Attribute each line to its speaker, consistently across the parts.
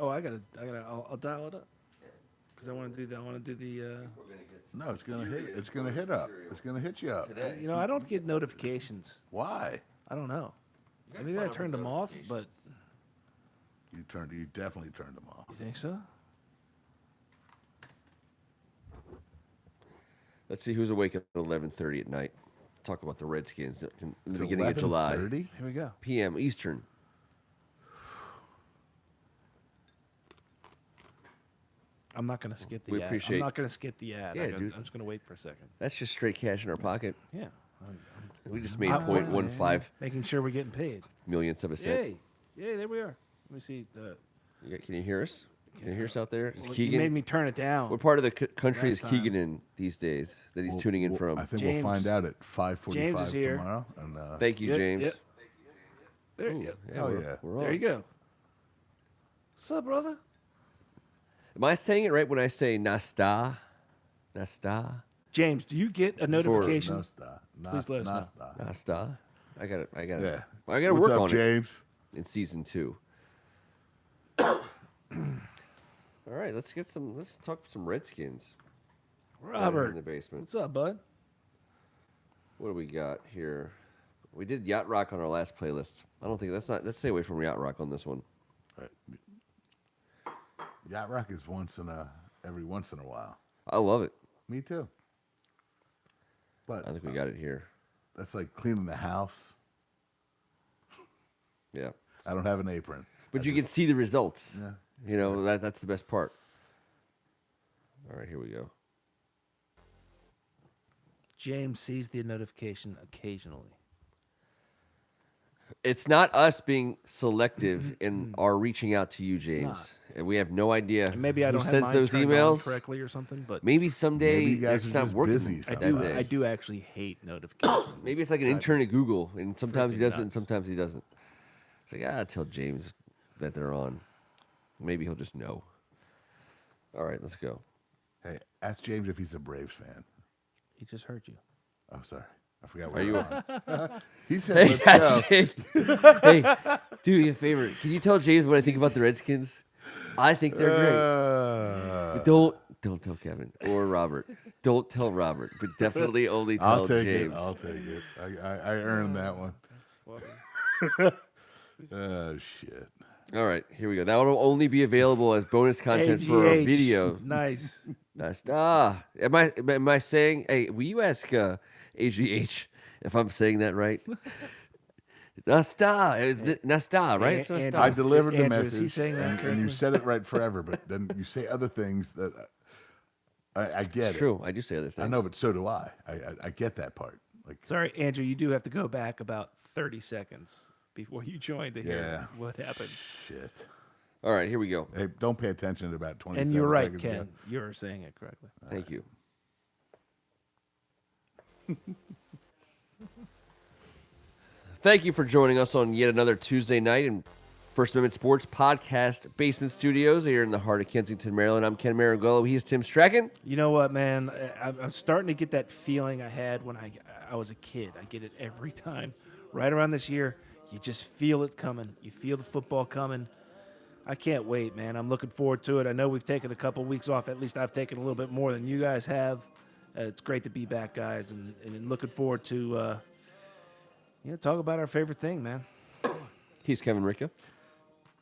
Speaker 1: I'll dial it up because I want to do the.
Speaker 2: No, it's gonna hit. It's gonna hit up. It's gonna hit you up.
Speaker 1: I don't get notifications.
Speaker 2: Why?
Speaker 1: I don't know. Maybe I turned them off, but
Speaker 2: You definitely turned them off.
Speaker 1: you think so?
Speaker 3: Let's see who's awake at 11:30 at night. Talk about the Redskins in the
Speaker 2: It's
Speaker 3: beginning of July.
Speaker 2: 11:30?
Speaker 1: Here we go.
Speaker 3: p.m. Eastern.
Speaker 1: I'm not gonna skip the
Speaker 3: We
Speaker 1: ad.
Speaker 3: appreciate-
Speaker 1: I'm not gonna skip the ad.
Speaker 3: Yeah, dude.
Speaker 1: I'm just gonna wait for a second.
Speaker 3: That's just straight cash in our pocket.
Speaker 1: Yeah.
Speaker 3: We just made
Speaker 1: I-
Speaker 3: 0.15
Speaker 1: Making sure we're getting paid.
Speaker 3: millionths of a cent.
Speaker 1: Yay! Yay! There we are. Let me see.
Speaker 3: Can you hear us? Can you hear us out there? Is
Speaker 1: You
Speaker 3: Keegan?
Speaker 1: made me turn it down.
Speaker 3: What part of the country
Speaker 1: Last
Speaker 3: is Keegan
Speaker 1: time.
Speaker 3: in these days that he's
Speaker 2: We'll-
Speaker 3: tuning in
Speaker 2: we'll-
Speaker 3: from?
Speaker 2: I think
Speaker 1: James.
Speaker 2: we'll find out at 5:45
Speaker 1: James is here.
Speaker 2: tomorrow. And
Speaker 3: Thank you,
Speaker 1: Yep,
Speaker 3: James.
Speaker 1: yep. There you go.
Speaker 3: Yeah,
Speaker 2: Oh,
Speaker 3: we're,
Speaker 2: yeah.
Speaker 3: we're
Speaker 1: There
Speaker 3: on.
Speaker 1: you go. What's up, brother?
Speaker 3: Am I saying it right when I say Nasta? Nasta?
Speaker 1: James, do you get a notification? Please let us know.
Speaker 3: Nasta? I got it.
Speaker 2: Yeah.
Speaker 3: I got to
Speaker 2: What's
Speaker 3: work
Speaker 2: up,
Speaker 3: on it
Speaker 2: James?
Speaker 3: in season 2. All right, let's talk some Redskins. down here in
Speaker 1: Robert,
Speaker 3: the basement.
Speaker 1: what's up, bud?
Speaker 3: What do we got here? We did Yacht Rock on our last playlist. I don't think let's stay away from Yacht Rock on this one.
Speaker 2: Yacht Rock is every once in a while.
Speaker 3: I love it.
Speaker 2: Me too. But
Speaker 3: I think we got it here.
Speaker 2: that's like cleaning the house.
Speaker 3: Yeah.
Speaker 2: I don't have an apron.
Speaker 3: But you can see the results.
Speaker 2: Yeah.
Speaker 3: You know, that's the best part. All right, here we go.
Speaker 1: James sees the notification occasionally.
Speaker 3: It's not us being selective in our reaching out to you, James.
Speaker 1: not.
Speaker 3: And we have no idea
Speaker 1: And maybe I
Speaker 3: who
Speaker 1: don't have
Speaker 3: sends
Speaker 1: mine
Speaker 3: those
Speaker 1: turned on
Speaker 3: emails.
Speaker 1: correctly or something, but
Speaker 3: Maybe someday
Speaker 2: Maybe you guys
Speaker 3: it's
Speaker 2: are
Speaker 3: not
Speaker 2: just
Speaker 3: working
Speaker 2: busy
Speaker 3: that
Speaker 2: sometimes.
Speaker 3: day.
Speaker 1: I do actually hate notifications.
Speaker 3: Maybe it's like an intern at Google, and sometimes he
Speaker 1: Freaking
Speaker 3: does it, and
Speaker 1: nuts.
Speaker 3: sometimes he doesn't. It's like, tell James that they're on. Maybe he'll just know. All right, let's go.
Speaker 2: Hey, ask James if he's a Braves fan.
Speaker 1: He just heard you.
Speaker 2: Oh, sorry. I forgot
Speaker 3: Are
Speaker 2: where
Speaker 3: you?
Speaker 2: we're on. He said,
Speaker 3: Hey,
Speaker 2: let's go.
Speaker 3: James. Hey, do me a favor. Can you tell James what I think about the Redskins? I think they're great. But don't tell Kevin or Robert. Don't tell Robert, but definitely only tell
Speaker 2: I'll take
Speaker 3: James.
Speaker 2: it. I'll take it. I earned that one. Oh, shit.
Speaker 3: All right, here we go. That will only be available as bonus content for our
Speaker 1: AGH.
Speaker 3: video.
Speaker 1: Nice.
Speaker 3: That's Am I saying? Hey, will you ask AGH if I'm saying that right? Nasta. It's Nasta, right? It's
Speaker 1: Andrew,
Speaker 3: Nasta.
Speaker 2: I delivered the
Speaker 1: Andrew, is he
Speaker 2: message,
Speaker 1: saying that
Speaker 2: and you
Speaker 1: correctly?
Speaker 2: said it right forever, but then you say other things that I get
Speaker 3: It's
Speaker 2: it.
Speaker 3: true. I do say other things.
Speaker 2: I know, but so do I. I get that part. Like,
Speaker 1: Sorry, Andrew, you do have to go back about 30 seconds before you joined to hear what happened.
Speaker 2: shit.
Speaker 3: All right, here we go.
Speaker 2: Hey, don't pay attention to about 27
Speaker 1: And you're right,
Speaker 2: seconds
Speaker 1: Ken.
Speaker 2: ago.
Speaker 1: You're saying it correctly.
Speaker 3: Thank you. Thank you for joining us on yet another Tuesday night in First Amendment Sports Podcast Basement Studios here in the heart of Kensington, Maryland. I'm Ken Maragolo. He is Tim Strachan.
Speaker 1: You know what, man? I'm starting to get that feeling I had when I was a kid. I get it every time. Right around this year, you just feel it coming. You feel the football coming. I can't wait, man. I'm looking forward to it. I know we've taken a couple weeks off. At least I've taken a little bit more than you guys have. It's great to be back, guys, and looking forward to talk about our favorite thing, man.
Speaker 3: He's Kevin Ricka.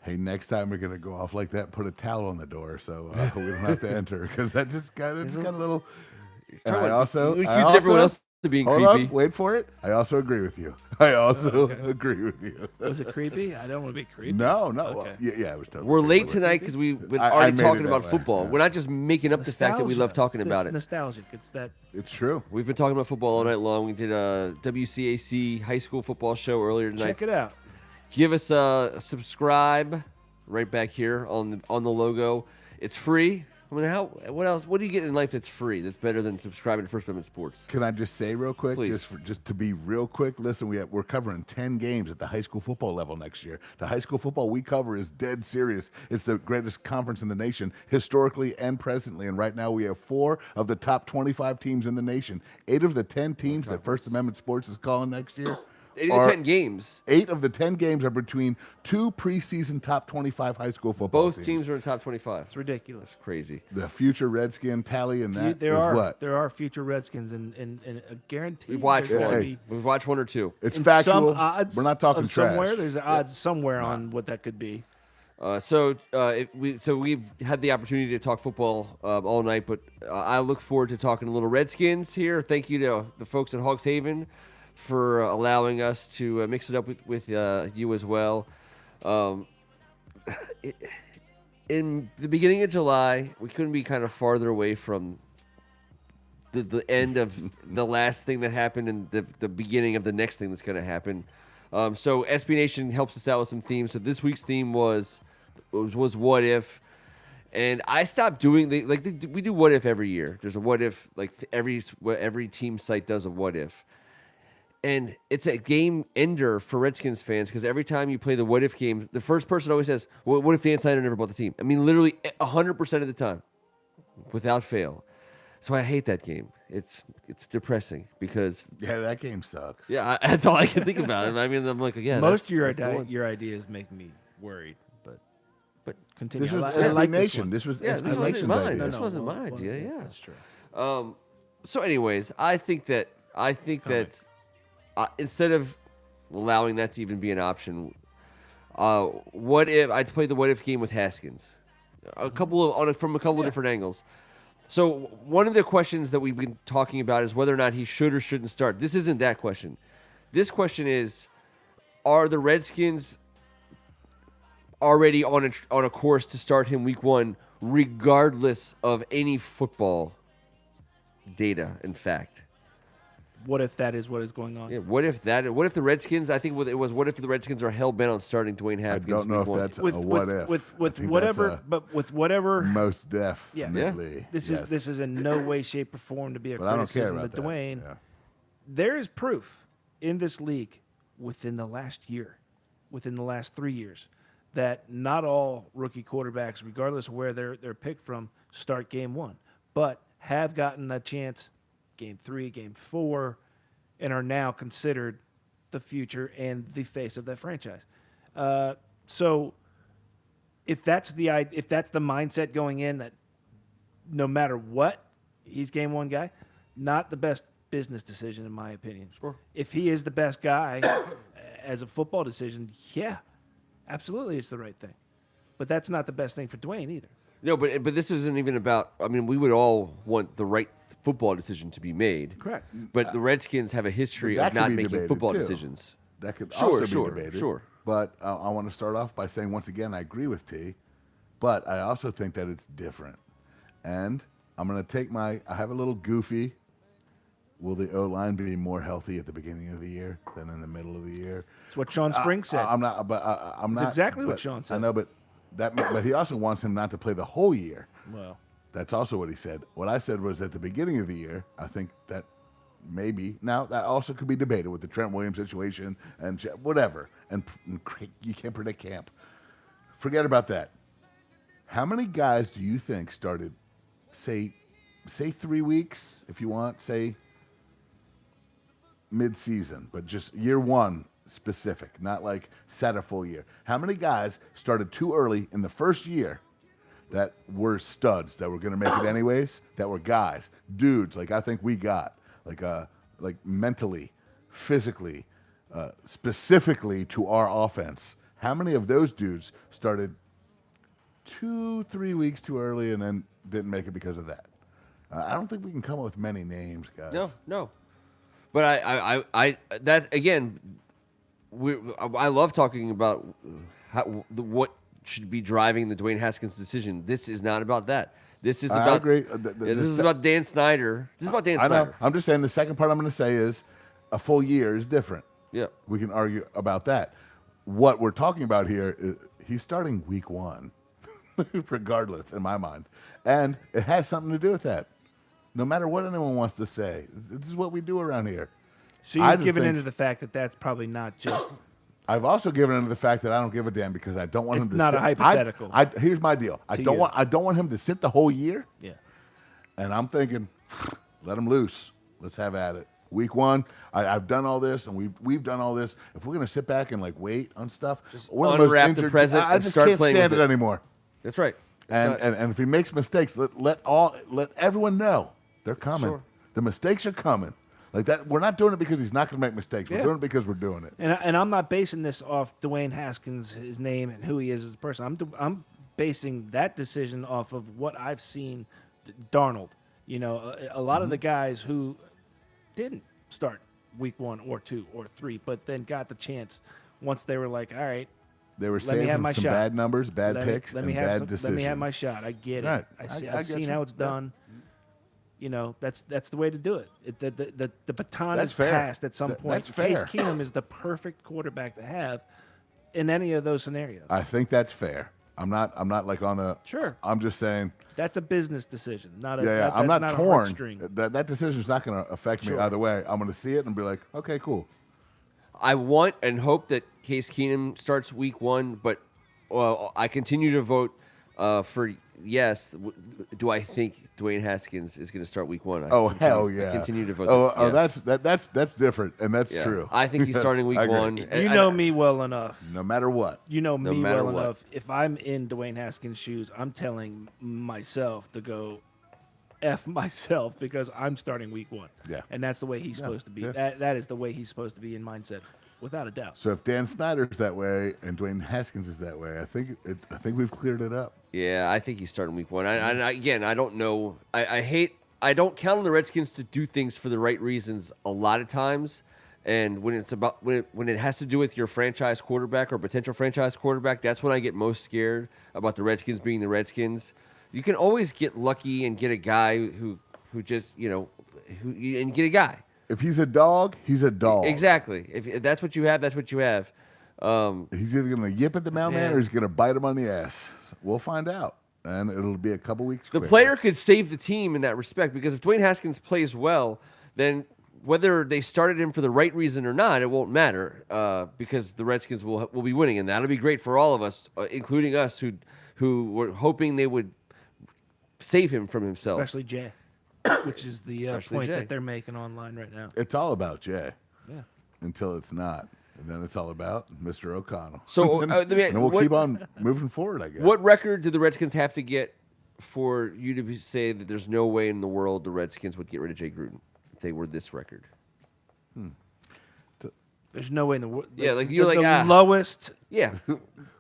Speaker 2: Hey, next time we're gonna go off like that. Put a towel on the door so we don't have to enter because that just got a little. And I also,
Speaker 3: We
Speaker 2: I
Speaker 3: accused everyone
Speaker 2: also
Speaker 3: else of being
Speaker 2: hold
Speaker 3: creepy.
Speaker 2: up, wait for it. I also agree with you. I also agree with you.
Speaker 1: Was it creepy? I don't want to be creepy.
Speaker 2: No, well,
Speaker 1: Okay.
Speaker 2: yeah, it was totally.
Speaker 3: We're late
Speaker 2: creepy.
Speaker 3: tonight because we've been
Speaker 2: I
Speaker 3: already
Speaker 2: made it
Speaker 3: talking
Speaker 2: that
Speaker 3: about
Speaker 2: way,
Speaker 3: football.
Speaker 2: yeah.
Speaker 3: We're not just making up the fact that we love talking about it.
Speaker 1: Nostalgic. It's that.
Speaker 2: It's true.
Speaker 3: We've been talking about football all night long. We did a WCAC high school football show earlier tonight.
Speaker 1: Check it out.
Speaker 3: Give us a subscribe right back here on the logo. It's free. I mean, what else? What do you get in life that's free? That's better than subscribing to First Amendment Sports.
Speaker 2: Can I just say real quick,
Speaker 3: Please.
Speaker 2: just to be real quick? Listen, we're covering 10 games at the high school football level next year. The high school football we cover is dead serious. It's the greatest conference in the nation, historically and presently. And right now we have 4 of the top 25 teams in the nation. 8 of the 10 teams that First Amendment Sports is calling next year
Speaker 3: 8 of the 10 games.
Speaker 2: 8 of the 10 games are between 2 preseason top 25 high school football
Speaker 3: Both teams are in the top 25.
Speaker 1: It's ridiculous.
Speaker 3: Crazy.
Speaker 2: The future Redskin tally and that
Speaker 1: There
Speaker 2: is
Speaker 1: are
Speaker 2: what?
Speaker 1: there are future Redskins, and a guarantee.
Speaker 3: We've watched
Speaker 1: there's
Speaker 3: one.
Speaker 1: gonna
Speaker 2: Hey.
Speaker 1: be
Speaker 3: We've watched one or two.
Speaker 2: It's
Speaker 1: in
Speaker 2: factual.
Speaker 1: Some odds
Speaker 2: We're not talking
Speaker 1: of
Speaker 2: trash.
Speaker 1: somewhere. There's odds somewhere on what that could be.
Speaker 3: We've had the opportunity to talk football all night, but I look forward to talking a little Redskins here. Thank you to the folks at Hawks Haven for allowing us to mix it up with you as well. In the beginning of July, we couldn't be kind of farther away from the end of the last thing that happened and the beginning of the next thing that's going to happen. So SB Nation helps us out with some themes. So this week's theme was what if, and I stopped doing we do what if every year. There's a what if, like every team site does a what if, and it's a game ender for Redskins fans because every time you play the what if game, the first person always says, well, "What if Dan Snyder never bought the team?" I mean, literally 100% of the time, without fail. So I hate that game. It's depressing because
Speaker 2: that game sucks.
Speaker 3: that's all I can think about. I mean, I'm like, again,
Speaker 1: Most of
Speaker 3: that's the one.
Speaker 1: your ideas make me worried, but continue.
Speaker 2: This was
Speaker 1: I
Speaker 2: SB
Speaker 1: like this
Speaker 2: Nation.
Speaker 1: one.
Speaker 2: This was
Speaker 3: Yeah,
Speaker 2: SB
Speaker 3: this wasn't
Speaker 2: Nation's
Speaker 3: mine.
Speaker 2: idea.
Speaker 3: This wasn't my
Speaker 1: well,
Speaker 3: idea. Yeah,
Speaker 1: that's true.
Speaker 3: So, anyways, I think that instead of allowing that to even be an option, what if I played the what if game with Haskins? From a couple of different angles. So one of the questions that we've been talking about is whether or not he should or shouldn't start. This isn't that question. This question is, are the Redskins already on a course to start him week 1, regardless of any football data and fact?
Speaker 1: What if that is what is going on?
Speaker 3: Yeah, what if the Redskins? I think it was. What if the Redskins are hell bent on starting Dwayne
Speaker 2: I
Speaker 3: Haskins?
Speaker 2: don't know
Speaker 3: week
Speaker 2: if
Speaker 3: 1?
Speaker 2: that's
Speaker 1: With
Speaker 2: a what if.
Speaker 1: with
Speaker 2: I think
Speaker 1: whatever,
Speaker 2: that's
Speaker 1: but with whatever.
Speaker 2: most definitely.
Speaker 1: This
Speaker 2: yes.
Speaker 1: is in no way, shape, or form to be a
Speaker 2: But I don't care
Speaker 1: criticism
Speaker 2: about
Speaker 1: of
Speaker 2: that.
Speaker 1: Dwayne.
Speaker 2: Yeah.
Speaker 1: There is proof in this league within the last year, within the last 3 years, that not all rookie quarterbacks, regardless of where they're picked from, start game 1, but have gotten a chance game 3, game 4, and are now considered the future and the face of that franchise. So if that's the mindset going in, that no matter what, he's game 1 guy, not the best business decision in my opinion.
Speaker 3: Sure.
Speaker 1: If he is the best guy as a football decision, yeah, absolutely it's the right thing. But that's not the best thing for Dwayne either.
Speaker 3: No, but this isn't even about. I mean, we would all want the right football decision to be made.
Speaker 1: Correct.
Speaker 3: But the Redskins have a history
Speaker 2: But that
Speaker 3: of not
Speaker 2: could be
Speaker 3: making
Speaker 2: debated,
Speaker 3: football
Speaker 2: too.
Speaker 3: decisions.
Speaker 2: That could
Speaker 3: Sure,
Speaker 2: also
Speaker 3: sure,
Speaker 2: be debated.
Speaker 3: sure.
Speaker 2: But I want to start off by saying, once again, I agree with T, but I also think that it's different. And I'm going to take I have a little goofy. Will the O-line be more healthy at the beginning of the year than in the middle of the year?
Speaker 1: It's what Sean Spring said.
Speaker 2: I'm not, but I'm
Speaker 1: It's
Speaker 2: not.
Speaker 1: exactly what
Speaker 2: but-
Speaker 1: Sean said.
Speaker 2: I know, but but he also wants him not to play the whole year.
Speaker 1: Well,
Speaker 2: That's also what he said. What I said was at the beginning of the year, I think that maybe. Now, that also could be debated with the Trent Williams situation and whatever. And you can't predict camp. Forget about that. How many guys do you think started, say 3 weeks, if you want, say mid-season, but just year 1 specific, not like set a full year. How many guys started too early in the first year that were studs, that were going to make it anyways, that were guys, dudes, like I think we got, like mentally, physically, specifically to our offense? How many of those dudes started 2-3 weeks too early and then didn't make it because of that? I don't think we can come up with many names, guys.
Speaker 3: No. But I that again, I love talking about what should be driving the Dwayne Haskins decision. This is not about that. This is about.
Speaker 2: I agree.
Speaker 3: This is about Dan Snyder. This is about Dan
Speaker 2: I know.
Speaker 3: Snyder.
Speaker 2: I'm just saying the second part I'm going to say is a full year is different.
Speaker 3: Yeah.
Speaker 2: We can argue about that. What we're talking about here is he's starting week 1, regardless, in my mind. And it has something to do with that. No matter what anyone wants to say, this is what we do around here.
Speaker 1: so
Speaker 2: I
Speaker 1: you've
Speaker 2: just
Speaker 1: given
Speaker 2: think-
Speaker 1: into the fact that that's probably not just.
Speaker 2: I've also given into the fact that I don't give a damn because I don't want
Speaker 1: It's
Speaker 2: him to
Speaker 1: not a
Speaker 2: sit.
Speaker 1: hypothetical.
Speaker 2: Here's my deal. I
Speaker 1: To
Speaker 2: don't
Speaker 1: you.
Speaker 2: want him to sit the whole year.
Speaker 1: Yeah.
Speaker 2: And I'm thinking, let him loose. Let's have at it. Week 1, I've done all this, and we've done all this. If we're going to sit back and wait on stuff, one of the most
Speaker 3: unwrap the
Speaker 2: injured-
Speaker 3: present
Speaker 2: I
Speaker 3: and
Speaker 2: just
Speaker 3: start
Speaker 2: can't
Speaker 3: playing
Speaker 2: stand
Speaker 3: with
Speaker 2: it
Speaker 3: it.
Speaker 2: anymore.
Speaker 3: That's right.
Speaker 2: And if he makes mistakes, let everyone know they're coming.
Speaker 3: Sure.
Speaker 2: The mistakes are coming. Like that, we're not doing it because he's not going to make mistakes. We're
Speaker 1: Yeah.
Speaker 2: doing it because we're doing it.
Speaker 1: And I'm not basing this off Dwayne Haskins, his name and who he is as a person. I'm basing that decision off of what I've seen. Darnold, a lot of the guys who didn't start week 1 or 2 or 3, but then got the chance once they were like, all right,
Speaker 2: They were
Speaker 1: let me
Speaker 2: saved
Speaker 1: have
Speaker 2: from
Speaker 1: my
Speaker 2: some
Speaker 1: shot.
Speaker 2: bad numbers, bad
Speaker 1: let
Speaker 2: picks,
Speaker 1: me
Speaker 2: and
Speaker 1: have
Speaker 2: bad
Speaker 1: some-
Speaker 2: decisions.
Speaker 1: Let me have my shot. I get
Speaker 2: Right.
Speaker 1: it.
Speaker 2: I
Speaker 1: I've
Speaker 2: get
Speaker 1: seen
Speaker 2: you.
Speaker 1: how it's
Speaker 2: Yeah.
Speaker 1: done. That's the way to do it. The baton
Speaker 2: That's
Speaker 1: is
Speaker 2: fair.
Speaker 1: passed at some point.
Speaker 2: That's
Speaker 1: Case
Speaker 2: fair.
Speaker 1: Keenum is the perfect quarterback to have in any of those scenarios.
Speaker 2: I think that's fair. I'm not like on the.
Speaker 1: Sure.
Speaker 2: I'm just saying.
Speaker 1: That's a business decision, not a.
Speaker 2: Yeah. I'm
Speaker 1: that's
Speaker 2: not
Speaker 1: a
Speaker 2: torn.
Speaker 1: heartstring.
Speaker 2: That decision's not going to affect me
Speaker 1: Sure.
Speaker 2: either way. I'm going to see it and be like, okay, cool.
Speaker 3: I want and hope that Case Keenum starts week 1, but I continue to vote for yes. Do I think Dwayne Haskins is going to start week 1?
Speaker 2: Hell yeah!
Speaker 3: I continue to vote.
Speaker 2: Oh,
Speaker 3: yes.
Speaker 2: that's different, and that's
Speaker 3: Yeah.
Speaker 2: true.
Speaker 3: I think he's
Speaker 2: Yes,
Speaker 3: starting week
Speaker 2: I agree.
Speaker 3: 1.
Speaker 1: You know me well enough.
Speaker 2: No matter what.
Speaker 1: You know
Speaker 3: No
Speaker 1: me
Speaker 3: matter
Speaker 1: well
Speaker 3: what.
Speaker 1: enough. If I'm in Dwayne Haskins' shoes, I'm telling myself to go F myself because I'm starting week 1.
Speaker 2: Yeah.
Speaker 1: And that's the way he's supposed to be.
Speaker 2: yeah.
Speaker 1: That is the way he's supposed to be in mindset, without a doubt.
Speaker 2: So if Dan Snyder's that way and Dwayne Haskins is that way, I think we've cleared it up.
Speaker 3: Yeah, I think he's starting week 1. Again, I don't know. I don't count on the Redskins to do things for the right reasons a lot of times. And when it has to do with your franchise quarterback or potential franchise quarterback, that's when I get most scared about the Redskins being the Redskins. You can always get lucky and get a guy who just, and get a guy.
Speaker 2: If he's a dog, he's a dog.
Speaker 3: Exactly. If that's what you have, that's what you have.
Speaker 2: He's either going to yip at the mailman
Speaker 3: Yeah.
Speaker 2: or he's going to bite him on the ass. We'll find out. And it'll be a couple weeks
Speaker 3: The
Speaker 2: quicker.
Speaker 3: player could save the team in that respect because if Dwayne Haskins plays well, then whether they started him for the right reason or not, it won't matter because the Redskins will be winning, and that'll be great for all of us, including us who were hoping they would save him from himself.
Speaker 1: Especially Jay, which is the
Speaker 3: Especially
Speaker 1: point
Speaker 3: Jay.
Speaker 1: that they're making online right now.
Speaker 2: It's all about Jay
Speaker 1: Yeah.
Speaker 2: until it's not. And then it's all about Mr. O'Connell.
Speaker 3: So,
Speaker 2: and
Speaker 3: let me-
Speaker 2: then we'll
Speaker 3: what-
Speaker 2: keep on moving forward, I guess.
Speaker 3: What record do the Redskins have to get for you to say that there's no way in the world the Redskins would get rid of Jay Gruden if they were this record?
Speaker 1: There's no way in the world.
Speaker 3: Yeah, like you're like,
Speaker 1: the lowest
Speaker 3: Yeah.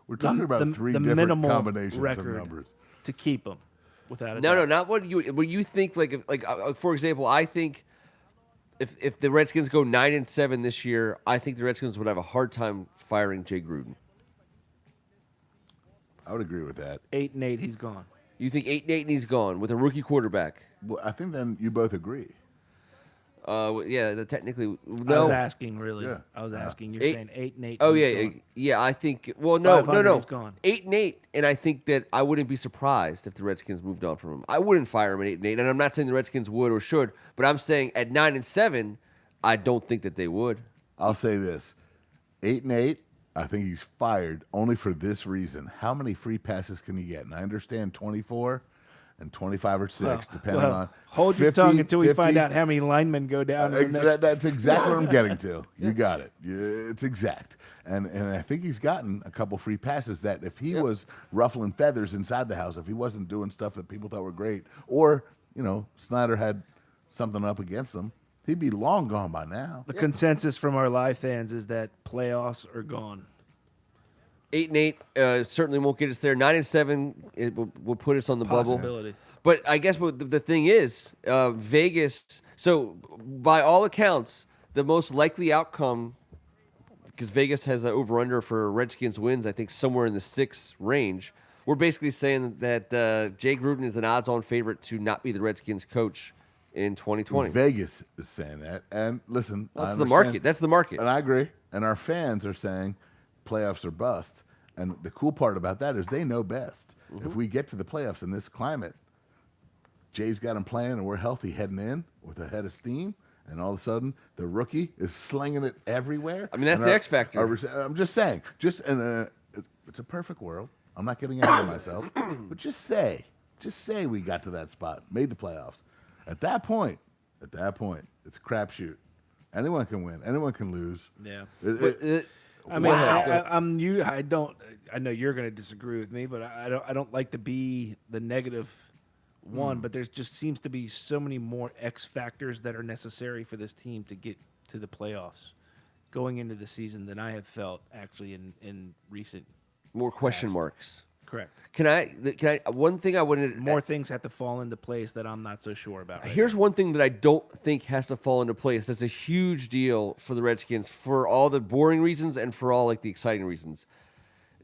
Speaker 2: We're talking about
Speaker 1: the-
Speaker 2: three
Speaker 1: the
Speaker 2: different
Speaker 1: minimal
Speaker 2: combinations
Speaker 1: record.
Speaker 2: of numbers.
Speaker 1: to keep them, without a
Speaker 3: No,
Speaker 1: doubt.
Speaker 3: not what you think. For example, I think if the Redskins go 9-7 this year, I think the Redskins would have a hard time firing Jay Gruden.
Speaker 2: I would agree with that.
Speaker 1: 8-8, he's gone.
Speaker 3: You think 8-8 and he's gone with a rookie quarterback?
Speaker 2: Well, I think then you both agree.
Speaker 3: Yeah, technically
Speaker 1: I was
Speaker 3: no.
Speaker 1: asking, really.
Speaker 2: Yeah.
Speaker 1: I was asking. You're
Speaker 3: Eight-
Speaker 1: saying 8-8.
Speaker 3: Oh
Speaker 1: he's
Speaker 3: yeah,
Speaker 1: gone.
Speaker 3: yeah. I think. Well, no.
Speaker 1: 500, he's gone.
Speaker 3: 8-8, and I think that I wouldn't be surprised if the Redskins moved on from him. I wouldn't fire him at 8-8, and I'm not saying the Redskins would or should, but I'm saying at 9-7, I don't think that they would.
Speaker 2: I'll say this: 8-8. I think he's fired only for this reason. How many free passes can you get? And I understand 24 and 25 or 6, depending on.
Speaker 1: hold
Speaker 2: 50,
Speaker 1: your tongue until we
Speaker 2: 50.
Speaker 1: find out how many linemen go down. in the next
Speaker 2: That's exactly what I'm getting to. You got it. It's exact. And I think he's gotten a couple free passes that if he was ruffling feathers inside the house, if he wasn't doing stuff that people thought were great, or, Snyder had something up against him, he'd be long gone by now.
Speaker 1: The consensus from our live fans is that playoffs are gone.
Speaker 3: 8-8 certainly won't get us there. 9-7 it will put us on the bubble.
Speaker 1: Possibility.
Speaker 3: But I guess what the thing is, Vegas. So by all accounts, the most likely outcome, because Vegas has an over/under for Redskins wins, I think somewhere in the 6 range. We're basically saying that Jay Gruden is an odds-on favorite to not be the Redskins coach in 2020.
Speaker 2: Vegas is saying that. And listen, I
Speaker 3: That's the
Speaker 2: understand.
Speaker 3: market. That's the market.
Speaker 2: And I agree. And our fans are saying playoffs are bust. And the cool part about that is they know best. If we get to the playoffs in this climate, Jay's got them playing and we're healthy heading in with a head of steam. And all of a sudden, the rookie is slinging it everywhere.
Speaker 3: I mean, that's
Speaker 2: And
Speaker 3: the X factor.
Speaker 2: I'm just saying. It's a perfect world. I'm not getting ahead of myself. But just say we got to that spot, made the playoffs. At that point, it's a crapshoot. Anyone can win. Anyone can lose.
Speaker 1: Yeah. I
Speaker 3: Go
Speaker 1: mean,
Speaker 3: ahead.
Speaker 1: I'm you. I don't. I know you're going to disagree with me, but I don't. I don't like to be the negative one. But there's just seems to be so many more X factors that are necessary for this team to get to the playoffs going into the season than I have felt actually in recent.
Speaker 3: More question
Speaker 1: past.
Speaker 3: marks.
Speaker 1: Correct.
Speaker 3: Can I? One thing I wanted.
Speaker 1: More things have to fall into place that I'm not so sure about. Right
Speaker 3: Here's
Speaker 1: now.
Speaker 3: one thing that I don't think has to fall into place. That's a huge deal for the Redskins for all the boring reasons and for all like the exciting reasons.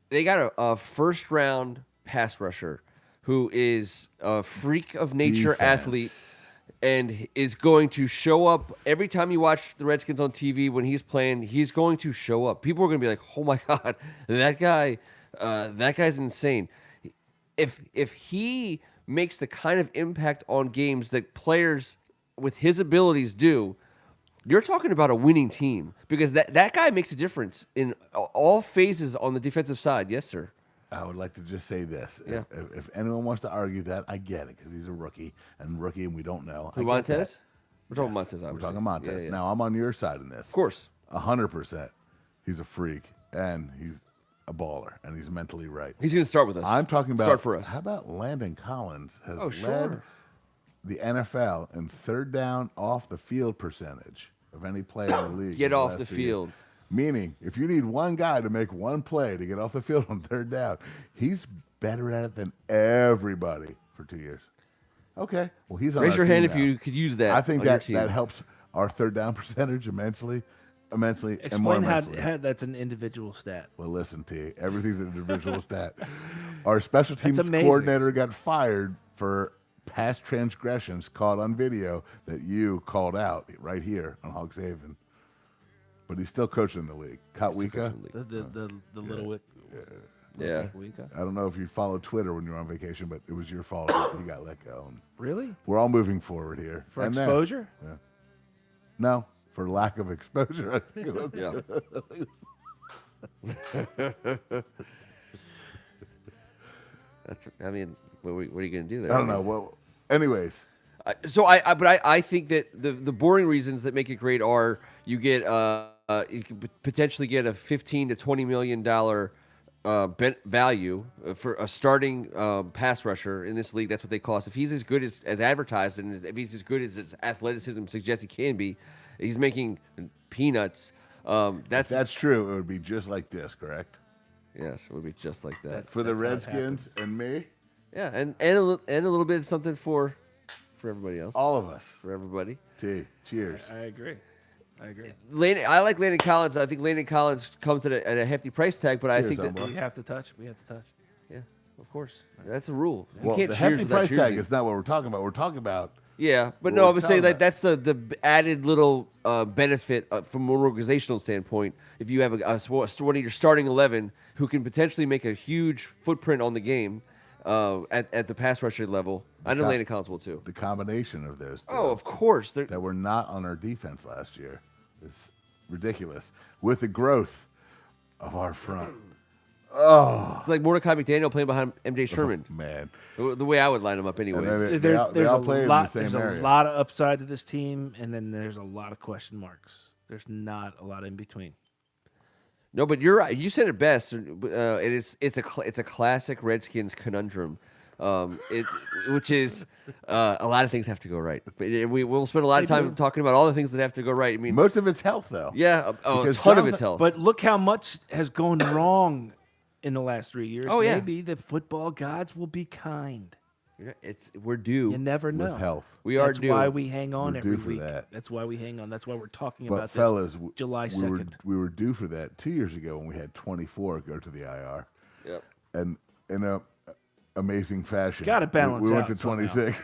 Speaker 3: They got a first round pass rusher who is a freak of nature
Speaker 2: Defense.
Speaker 3: athlete and is going to show up every time you watch the Redskins on TV when he's playing. He's going to show up. People are going to be like, "Oh my God, that guy's insane." If he makes the kind of impact on games that players with his abilities do, you're talking about a winning team because that guy makes a difference in all phases on the defensive side. Yes, sir.
Speaker 2: I would like to just say this.
Speaker 3: Yeah.
Speaker 2: If anyone wants to argue that, I get it because he's a rookie and we don't know. I
Speaker 3: Who,
Speaker 2: get
Speaker 3: Montez?
Speaker 2: that.
Speaker 3: We're talking
Speaker 2: Yes,
Speaker 3: Montez, obviously.
Speaker 2: We're talking Montez.
Speaker 3: Yeah, yeah.
Speaker 2: Now I'm on your side in this.
Speaker 3: Of course.
Speaker 2: 100%. He's a freak and he's a baller and he's mentally right.
Speaker 3: He's going to start with us.
Speaker 2: I'm talking about.
Speaker 3: Start for us.
Speaker 2: How about Landon Collins has
Speaker 3: Oh,
Speaker 2: led
Speaker 3: sure.
Speaker 2: the NFL in third down off the field percentage of any player in the league.
Speaker 3: Get
Speaker 2: in
Speaker 3: off
Speaker 2: last
Speaker 3: the
Speaker 2: 2 years.
Speaker 3: field.
Speaker 2: Meaning, if you need one guy to make one play to get off the field on third down, he's better at it than everybody for 2 years. Okay, well he's on
Speaker 3: Raise
Speaker 2: our
Speaker 3: your
Speaker 2: team
Speaker 3: hand if
Speaker 2: now.
Speaker 3: you could use that.
Speaker 2: I think
Speaker 3: on your
Speaker 2: that
Speaker 3: team.
Speaker 2: that helps our third down percentage immensely, and more
Speaker 1: Explain
Speaker 2: immensely.
Speaker 1: how that's an individual stat.
Speaker 2: Well, listen, T. Everything's an individual stat. Our special teams
Speaker 1: amazing.
Speaker 2: coordinator got fired for past transgressions caught on video that you called out right here on Hogs Haven. But he's still coaching the league. Katwika.
Speaker 1: The little wick.
Speaker 3: Yeah.
Speaker 1: Wicca.
Speaker 2: I don't know if you followed Twitter when you were on vacation, but it was your fault that he got let go. And
Speaker 1: Really?
Speaker 2: we're all moving forward here.
Speaker 1: For
Speaker 2: And there.
Speaker 1: exposure?
Speaker 2: No, for lack of exposure. I think it was.
Speaker 3: Yeah. I mean, what are you going to do there?
Speaker 2: I don't know. Well, anyways.
Speaker 3: I think that the boring reasons that make it great are you get you could potentially get a $15 to $20 million value for a starting pass rusher in this league. That's what they cost. If he's as good as advertised and if he's as good as his athleticism suggests he can be, he's making peanuts.
Speaker 2: That's true. It would be just like this, correct?
Speaker 3: Yes, it would be just like that.
Speaker 2: For the
Speaker 1: That's how it
Speaker 2: Redskins and me,
Speaker 3: Yeah, and a little bit of something for everybody else.
Speaker 2: all of us.
Speaker 3: For everybody.
Speaker 2: T. Cheers.
Speaker 1: I agree.
Speaker 3: I like Landon Collins. I think Landon Collins comes at a hefty price tag, but I
Speaker 2: Cheers,
Speaker 3: think that
Speaker 2: homeboy.
Speaker 1: We have to touch.
Speaker 3: yeah, of course, that's the rule. You
Speaker 2: Well,
Speaker 3: can't
Speaker 2: the
Speaker 3: cheers
Speaker 2: hefty
Speaker 3: without
Speaker 2: price tag
Speaker 3: cheersing.
Speaker 2: is not what we're talking about. We're talking about
Speaker 3: Yeah, but
Speaker 2: What
Speaker 3: no, I
Speaker 2: we're
Speaker 3: would say
Speaker 2: talking
Speaker 3: that
Speaker 2: about.
Speaker 3: that's the added little benefit from an organizational standpoint. If you have one of your starting 11 who can potentially make a huge footprint on the game at the pass rusher level, I know Landon Collins will too.
Speaker 2: the combination of those two
Speaker 3: Oh, of course.
Speaker 2: that were not on our defense last year is ridiculous. With the growth of our front.
Speaker 3: It's like Mordecai McDaniel playing behind MJ Sherman.
Speaker 2: Man.
Speaker 3: The way I would line him up anyways.
Speaker 2: then they all play in the same
Speaker 1: There's
Speaker 2: area.
Speaker 1: a lot of upside to this team, and then there's a lot of question marks. There's not a lot in between.
Speaker 3: No, but you're right. You said it best. It's a classic Redskins conundrum, which is a lot of things have to go right. But we'll spend a lot of time talking about all the things that have to go right. I mean,
Speaker 2: Most of it's health, though.
Speaker 3: yeah, a
Speaker 2: Because
Speaker 3: ton of
Speaker 2: Jonathan-
Speaker 3: it's health.
Speaker 1: But look how much has gone wrong in the last 3 years.
Speaker 3: Oh, yeah.
Speaker 1: Maybe the football gods will be kind.
Speaker 3: We're due.
Speaker 1: You never know.
Speaker 2: With health.
Speaker 3: We are
Speaker 1: That's
Speaker 3: due.
Speaker 1: why we hang on
Speaker 2: We're
Speaker 1: every
Speaker 2: due for
Speaker 1: week.
Speaker 2: that.
Speaker 1: That's why we hang on. That's why we're talking
Speaker 2: But
Speaker 1: about
Speaker 2: fellas,
Speaker 1: this July
Speaker 2: we were
Speaker 1: 2nd.
Speaker 2: we were due for that 2 years ago when we had 24 go to the IR,
Speaker 3: Yep.
Speaker 2: and in a amazing fashion,
Speaker 1: Gotta balance
Speaker 2: We went
Speaker 1: out
Speaker 2: to 26.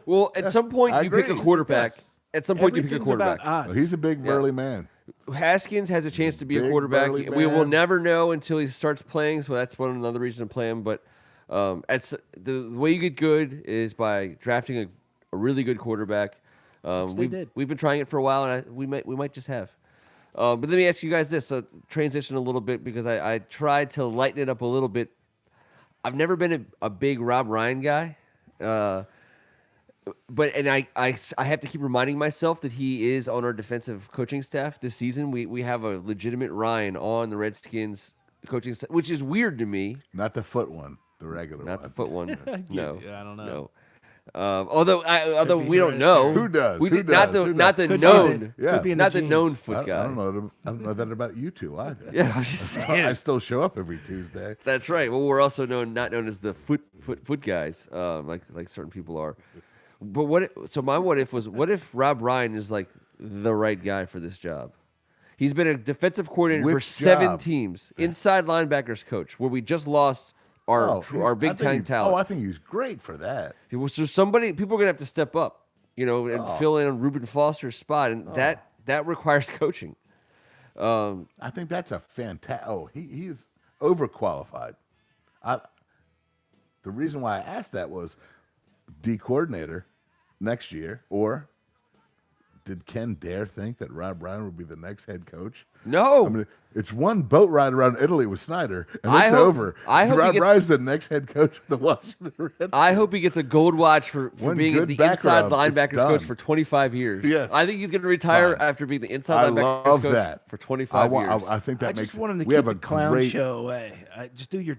Speaker 3: Well, at some point
Speaker 2: I
Speaker 3: you pick
Speaker 2: agree.
Speaker 3: a quarterback. At some point you pick a
Speaker 1: Everything's
Speaker 3: quarterback.
Speaker 1: about odds.
Speaker 2: Well, he's a big burly man.
Speaker 3: Haskins has a chance to be a
Speaker 2: Big,
Speaker 3: quarterback.
Speaker 2: burly
Speaker 3: We will
Speaker 2: man.
Speaker 3: never know until he starts playing, so that's another reason to play him. But the way you get good is by drafting a really good quarterback.
Speaker 1: they did.
Speaker 3: We've been trying it for a while, and we might just have. But let me ask you guys this: transition a little bit because I tried to lighten it up a little bit. I've never been a big Rob Ryan guy. But I have to keep reminding myself that he is on our defensive coaching staff this season. We have a legitimate Ryan on the Redskins coaching staff, which is weird to me.
Speaker 2: Not the foot one, the regular
Speaker 3: Not
Speaker 2: one.
Speaker 3: the foot one. No,
Speaker 1: I don't know.
Speaker 3: no. Although
Speaker 1: be
Speaker 3: we don't know
Speaker 2: Who does?
Speaker 3: We
Speaker 2: Who
Speaker 3: did, not
Speaker 2: does?
Speaker 3: the
Speaker 2: Who
Speaker 3: not
Speaker 2: does?
Speaker 3: the
Speaker 1: Could be
Speaker 3: known
Speaker 2: Yeah.
Speaker 1: Could be in the
Speaker 3: not the
Speaker 1: genes.
Speaker 3: known
Speaker 2: I
Speaker 3: foot guy.
Speaker 2: don't know. I don't know that about you two either.
Speaker 3: Yeah, I'm just saying.
Speaker 2: I still show up every Tuesday.
Speaker 3: That's right. Well, we're also not known as the foot guys, like certain people are. But so my what if was, what if Rob Ryan is like the right guy for this job? He's been a defensive coordinator for
Speaker 2: Which
Speaker 3: 7
Speaker 2: job?
Speaker 3: teams, inside linebackers coach, where we just lost our big time talent.
Speaker 2: Oh, I think he's great for that.
Speaker 3: So somebody, people are gonna have to step up, and fill in on Reuben Foster's spot, and that requires coaching.
Speaker 2: I think that's a fantastic. Oh, he's overqualified. The reason why I asked that was D coordinator next year, or did Ken dare think that Rob Ryan would be the next head coach?
Speaker 3: No,
Speaker 2: I mean, it's one boat ride around Italy with Snyder, and
Speaker 3: I
Speaker 2: it's
Speaker 3: hope-
Speaker 2: over.
Speaker 3: I hope he
Speaker 2: Rob
Speaker 3: gets-
Speaker 2: Ryan's the next head coach of the Washington Redskins.
Speaker 3: I hope he gets a gold watch for
Speaker 2: One
Speaker 3: being
Speaker 2: good
Speaker 3: the inside
Speaker 2: background, it's
Speaker 3: linebackers coach
Speaker 2: done.
Speaker 3: for 25 years.
Speaker 2: Yes.
Speaker 3: I think he's going to retire
Speaker 2: Fine.
Speaker 3: after being the inside
Speaker 2: I
Speaker 3: linebackers
Speaker 2: love
Speaker 3: coach
Speaker 2: that.
Speaker 3: for 25 years.
Speaker 2: I think that
Speaker 1: I
Speaker 2: makes
Speaker 1: just want him to
Speaker 2: we
Speaker 1: keep
Speaker 2: have
Speaker 1: the clown
Speaker 2: great,
Speaker 1: show away. Just do your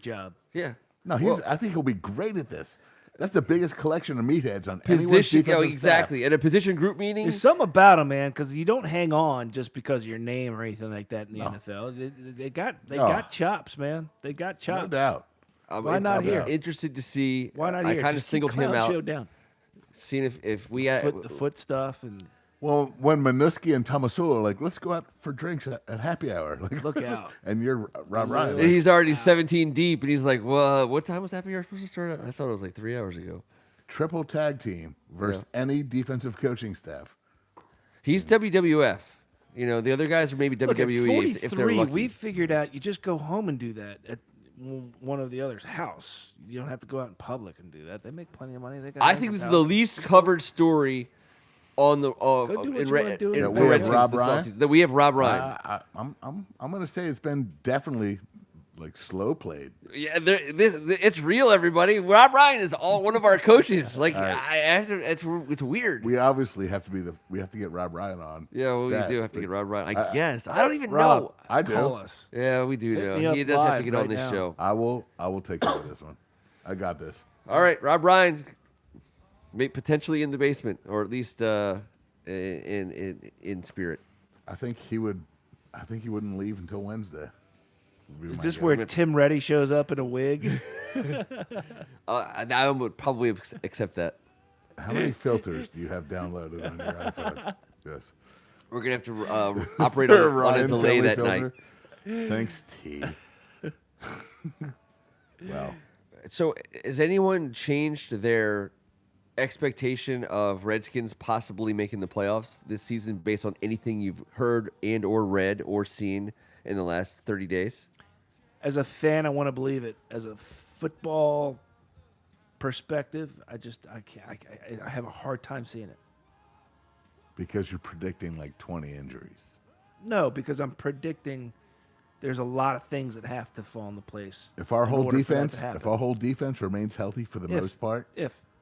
Speaker 1: job.
Speaker 3: Yeah.
Speaker 2: No, I think he'll be great at this. That's the biggest collection of meatheads on anyone's
Speaker 3: Position,
Speaker 2: defensive
Speaker 3: exactly. At a position group meeting,
Speaker 1: There's something about him, man, because you don't hang on just because of your name or anything like that in the
Speaker 2: No.
Speaker 1: NFL. They got
Speaker 2: No.
Speaker 1: chops, man. They got chops.
Speaker 2: No doubt.
Speaker 1: Why not here?
Speaker 3: Interested to see.
Speaker 1: Why not
Speaker 3: I
Speaker 1: here?
Speaker 3: kind of
Speaker 1: Just keep
Speaker 3: singled him
Speaker 1: clown
Speaker 3: out,
Speaker 1: show down.
Speaker 3: seeing if we
Speaker 1: The foot stuff and
Speaker 2: Well, when Minuski and Tomasul are like, let's go out for drinks at happy hour. Like,
Speaker 1: Look out.
Speaker 2: And you're Rob Ryan.
Speaker 3: And
Speaker 2: Like,
Speaker 3: he's already 17 deep, and he's like, "Well, what time was happy hour supposed to start?" I thought it was like 3 hours ago.
Speaker 2: triple tag team versus any defensive coaching staff.
Speaker 3: He's WWF. The other guys are maybe
Speaker 1: Look, at
Speaker 3: WWE if they're
Speaker 1: 43,
Speaker 3: lucky.
Speaker 1: we figured out you just go home and do that at one of the other's house. You don't have to go out in public and do that. They make plenty of money. They got
Speaker 3: I
Speaker 1: nice
Speaker 3: think this is
Speaker 1: houses.
Speaker 3: the least covered story on the
Speaker 1: do what you wanna do in
Speaker 3: for
Speaker 1: the
Speaker 3: Redskins
Speaker 2: Rob
Speaker 3: this
Speaker 2: Ryan?
Speaker 3: offseason. That we have Rob Ryan.
Speaker 2: I'm going to say it's been definitely like slow played.
Speaker 3: Yeah, it's real, everybody. Rob Ryan is one of our coaches. Like, it's weird.
Speaker 2: We obviously have to we have to get Rob Ryan on.
Speaker 3: Yeah, well, we
Speaker 2: stat.
Speaker 3: do have to get Rob Ryan. I guess. I don't even
Speaker 1: Rob,
Speaker 3: know.
Speaker 2: I do.
Speaker 1: Call us.
Speaker 3: Yeah, we do
Speaker 1: Hit
Speaker 3: know.
Speaker 1: me up
Speaker 3: He does have to
Speaker 1: live
Speaker 3: get on
Speaker 1: right
Speaker 3: this
Speaker 1: now.
Speaker 3: show.
Speaker 2: I will take care of this one. I got this.
Speaker 3: All right, Rob Ryan, potentially in the basement, or at least in spirit.
Speaker 2: I think he wouldn't leave until Wednesday. would be
Speaker 1: Is
Speaker 2: my
Speaker 1: this
Speaker 2: guess.
Speaker 1: where Tim Reddy shows up in a wig?
Speaker 3: I would probably accept that.
Speaker 2: How many filters do you have downloaded on your iPhone? Yes.
Speaker 3: We're gonna have to operate
Speaker 2: There,
Speaker 3: on a
Speaker 2: Ryan,
Speaker 3: delay
Speaker 2: family
Speaker 3: that night.
Speaker 2: filter. Thanks, T. Well,
Speaker 3: So, has anyone changed their expectation of Redskins possibly making the playoffs this season based on anything you've heard and or read or seen in the last 30 days?
Speaker 1: As a fan, I want to believe it. As a football perspective, I can't. I have a hard time seeing it.
Speaker 2: because you're predicting like 20 injuries.
Speaker 1: No, because I'm predicting there's a lot of things that have to fall into place.
Speaker 2: If our
Speaker 1: in
Speaker 2: whole
Speaker 1: order for that
Speaker 2: defense,
Speaker 1: to happen.
Speaker 2: if our whole defense remains healthy for the
Speaker 1: If.
Speaker 2: most part,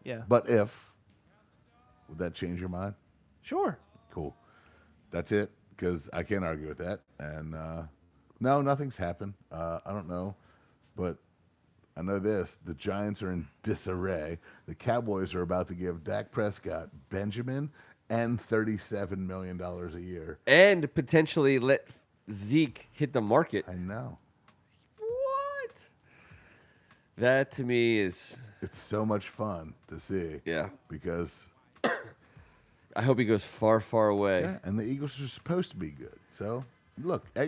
Speaker 1: Yeah,
Speaker 2: but if, would that change your mind?
Speaker 1: sure.
Speaker 2: Cool. That's it, because I can't argue with that. And no, nothing's happened. I don't know, but I know this: the Giants are in disarray. The Cowboys are about to give Dak Prescott Benjamin and $37 million a year.
Speaker 3: And potentially let Zeke hit the market.
Speaker 2: I know.
Speaker 3: What? That to me is,
Speaker 2: It's so much fun to see.
Speaker 3: yeah.
Speaker 2: Because
Speaker 3: I hope he goes far, far away.
Speaker 2: yeah, and the Eagles are supposed to be good. So look, we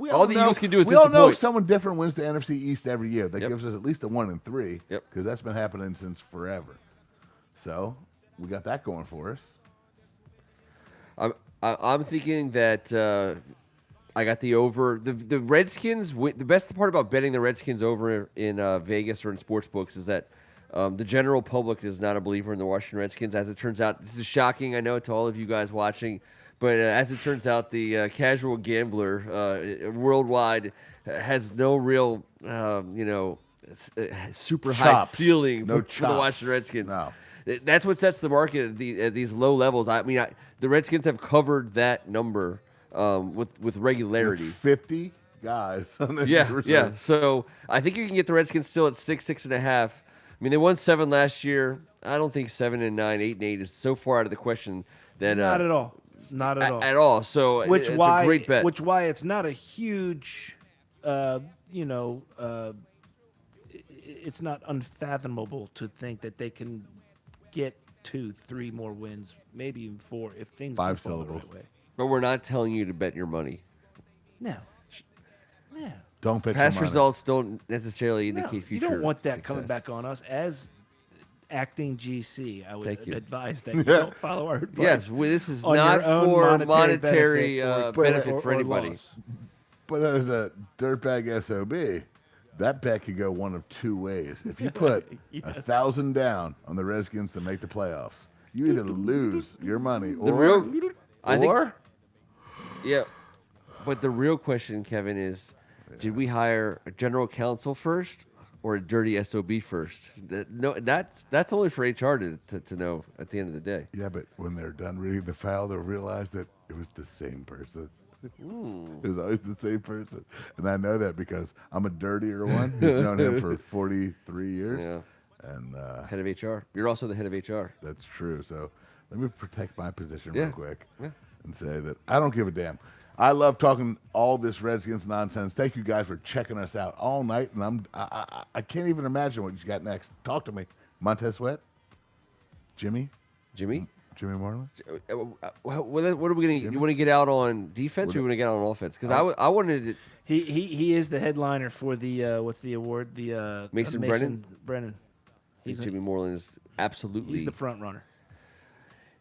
Speaker 3: All
Speaker 2: all
Speaker 3: the
Speaker 2: know,
Speaker 3: Eagles can do is
Speaker 2: we all know
Speaker 3: disappoint.
Speaker 2: someone different wins the NFC East every year. That
Speaker 3: Yep.
Speaker 2: gives us at least a 1 and 3.
Speaker 3: Yep.
Speaker 2: Because that's been happening since forever. So we got that going for us.
Speaker 3: I'm thinking that I got the over. The Redskins. The best part about betting the Redskins over in Vegas or in sports books is that the general public is not a believer in the Washington Redskins. As it turns out, this is shocking, I know, to all of you guys watching. But as it turns out, the casual gambler worldwide has no real, super high
Speaker 2: Chops.
Speaker 3: ceiling
Speaker 2: No
Speaker 3: for the Washington
Speaker 2: chops.
Speaker 3: Redskins.
Speaker 2: No.
Speaker 3: That's what sets the market at these low levels. I mean, the Redskins have covered that number with regularity.
Speaker 2: 50 guys on the
Speaker 3: Yeah.
Speaker 2: reserve.
Speaker 3: So I think you can get the Redskins still at 6.5. I mean, they won 7 last year. I don't think 7 and 9, 8 and 8 is so far out of the question that
Speaker 1: Not at all. Not at all.
Speaker 3: At all. So it's a great bet.
Speaker 1: Which why it's not a huge, it's not unfathomable to think that they can get 2, 3 more wins, maybe even 4 if things
Speaker 2: 5
Speaker 1: do fall the
Speaker 2: syllables.
Speaker 1: right way.
Speaker 3: But we're not telling you to bet your money.
Speaker 1: No. Yeah.
Speaker 2: Don't bet
Speaker 3: Past
Speaker 2: your money.
Speaker 3: results don't necessarily
Speaker 1: No,
Speaker 3: indicate
Speaker 1: you
Speaker 3: future
Speaker 1: don't want that
Speaker 3: success.
Speaker 1: coming back on us. As acting GC, I would
Speaker 3: Thank you.
Speaker 1: advise that you don't follow our advice.
Speaker 3: Yes, this is
Speaker 1: on
Speaker 3: not
Speaker 1: your own
Speaker 3: for
Speaker 1: monetary
Speaker 3: benefit for
Speaker 1: or
Speaker 3: anybody.
Speaker 1: loss.
Speaker 2: But as a dirtbag SOB, that bet could go one of 2 ways. If you put
Speaker 1: Yes.
Speaker 2: 1,000 down on the Redskins to make the playoffs, you either lose your money
Speaker 3: The
Speaker 2: or
Speaker 3: real, I think, yeah. But the real question, Kevin, is: did we hire a general counsel first or a dirty SOB first? That's only for HR to know at the end of the day.
Speaker 2: yeah, but when they're done reading the file, they'll realize that it was the same person. It was always the same person. And I know that because I'm a dirtier one who's known him for 43 years.
Speaker 3: Yeah,
Speaker 2: And
Speaker 3: head of HR. You're also the head of HR.
Speaker 2: that's true. So let me protect my position
Speaker 3: Yeah.
Speaker 2: real quick
Speaker 3: Yeah.
Speaker 2: and say that I don't give a damn. I love talking all this Redskins nonsense. Thank you guys for checking us out all night. And I can't even imagine what you got next. Talk to me. Montez Sweat? Jimmy Moreland?
Speaker 3: What are we gonna? You want to get out on defense, or you want to get out on offense? Because I wanted to.
Speaker 1: He is the headliner for the what's the award? The
Speaker 3: Mason
Speaker 1: Brennan. He's
Speaker 3: Jimmy Moreland is absolutely.
Speaker 1: He's the front runner.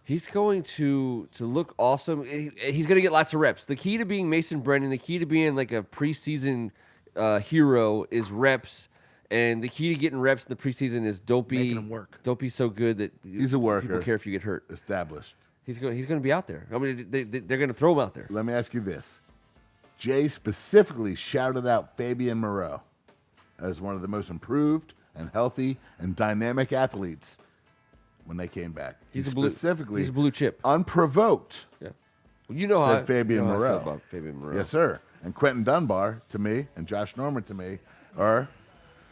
Speaker 3: He's going to look awesome. He's going to get lots of reps. The key to being Mason Brennan, the key to being like a preseason hero is reps. And the key to getting reps in the preseason is don't
Speaker 1: Making 'em work.
Speaker 3: Don't be so good that
Speaker 2: He's a worker.
Speaker 3: people care if you get hurt.
Speaker 2: Established.
Speaker 3: He's going to be out there. I mean, they're going to throw him out there.
Speaker 2: Let me ask you this. Jay specifically shouted out Fabian Moreau as one of the most improved and healthy and dynamic athletes when they came back.
Speaker 3: He's a
Speaker 2: specifically
Speaker 3: blue chip.
Speaker 2: unprovoked
Speaker 3: Yeah. Well, you know
Speaker 2: said
Speaker 3: how
Speaker 2: Fabian
Speaker 3: you know how I feel
Speaker 2: Moreau.
Speaker 3: about Fabian Moreau.
Speaker 2: Yes, sir. And Quentin Dunbar, to me, and Josh Norman, to me, are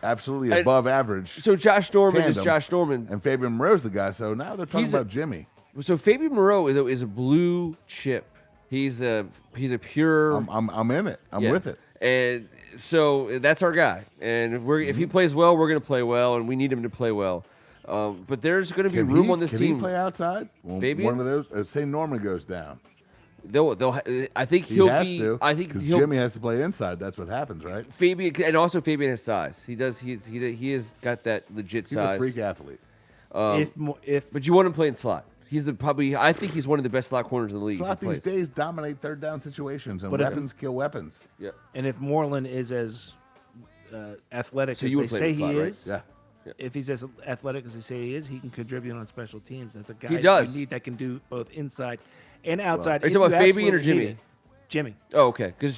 Speaker 2: absolutely
Speaker 3: And-
Speaker 2: above average.
Speaker 3: So Josh Norman is
Speaker 2: Tandem.
Speaker 3: Josh Norman.
Speaker 2: And Fabian Moreau's the guy. So now they're talking
Speaker 3: He's a-
Speaker 2: about Jimmy.
Speaker 3: So Fabian Moreau is a blue chip. He's a pure.
Speaker 2: I'm in it. I'm
Speaker 3: yeah.
Speaker 2: with it.
Speaker 3: And so that's our guy. And if he plays well, we're going to play well, and we need him to play well. But there's going to be room on this
Speaker 2: can
Speaker 3: team.
Speaker 2: he play outside? Well,
Speaker 3: Fabian?
Speaker 2: one of those. Say Norman goes down.
Speaker 3: I think
Speaker 2: He
Speaker 3: he'll
Speaker 2: has
Speaker 3: be.
Speaker 2: to.
Speaker 3: I think
Speaker 2: 'cause
Speaker 3: he'll.
Speaker 2: Jimmy has to play inside. That's what happens, right?
Speaker 3: Fabian, and also Fabian has size. He does. He has got that legit
Speaker 2: He's
Speaker 3: size.
Speaker 2: a freak athlete.
Speaker 1: If
Speaker 3: But you want him playing slot. He's probably. I think he's one of the best slot corners in the league.
Speaker 2: Slot
Speaker 3: if he
Speaker 2: these
Speaker 3: plays.
Speaker 2: days dominate third down situations, and
Speaker 1: But if-
Speaker 2: weapons kill weapons.
Speaker 3: Yeah.
Speaker 1: and if Moreland is as athletic
Speaker 3: So
Speaker 1: as
Speaker 3: you
Speaker 1: they
Speaker 3: would play
Speaker 1: say
Speaker 3: the slot,
Speaker 1: he
Speaker 3: right?
Speaker 1: is,
Speaker 2: Yeah.
Speaker 1: if he's as athletic as they say he is, he can contribute on special teams. That's a guy
Speaker 3: He does.
Speaker 1: you need that can do both inside and outside.
Speaker 3: Are you
Speaker 1: if
Speaker 3: talking about Fabian or
Speaker 1: absolutely need
Speaker 3: Jimmy?
Speaker 1: it. Jimmy.
Speaker 3: Oh, okay. Because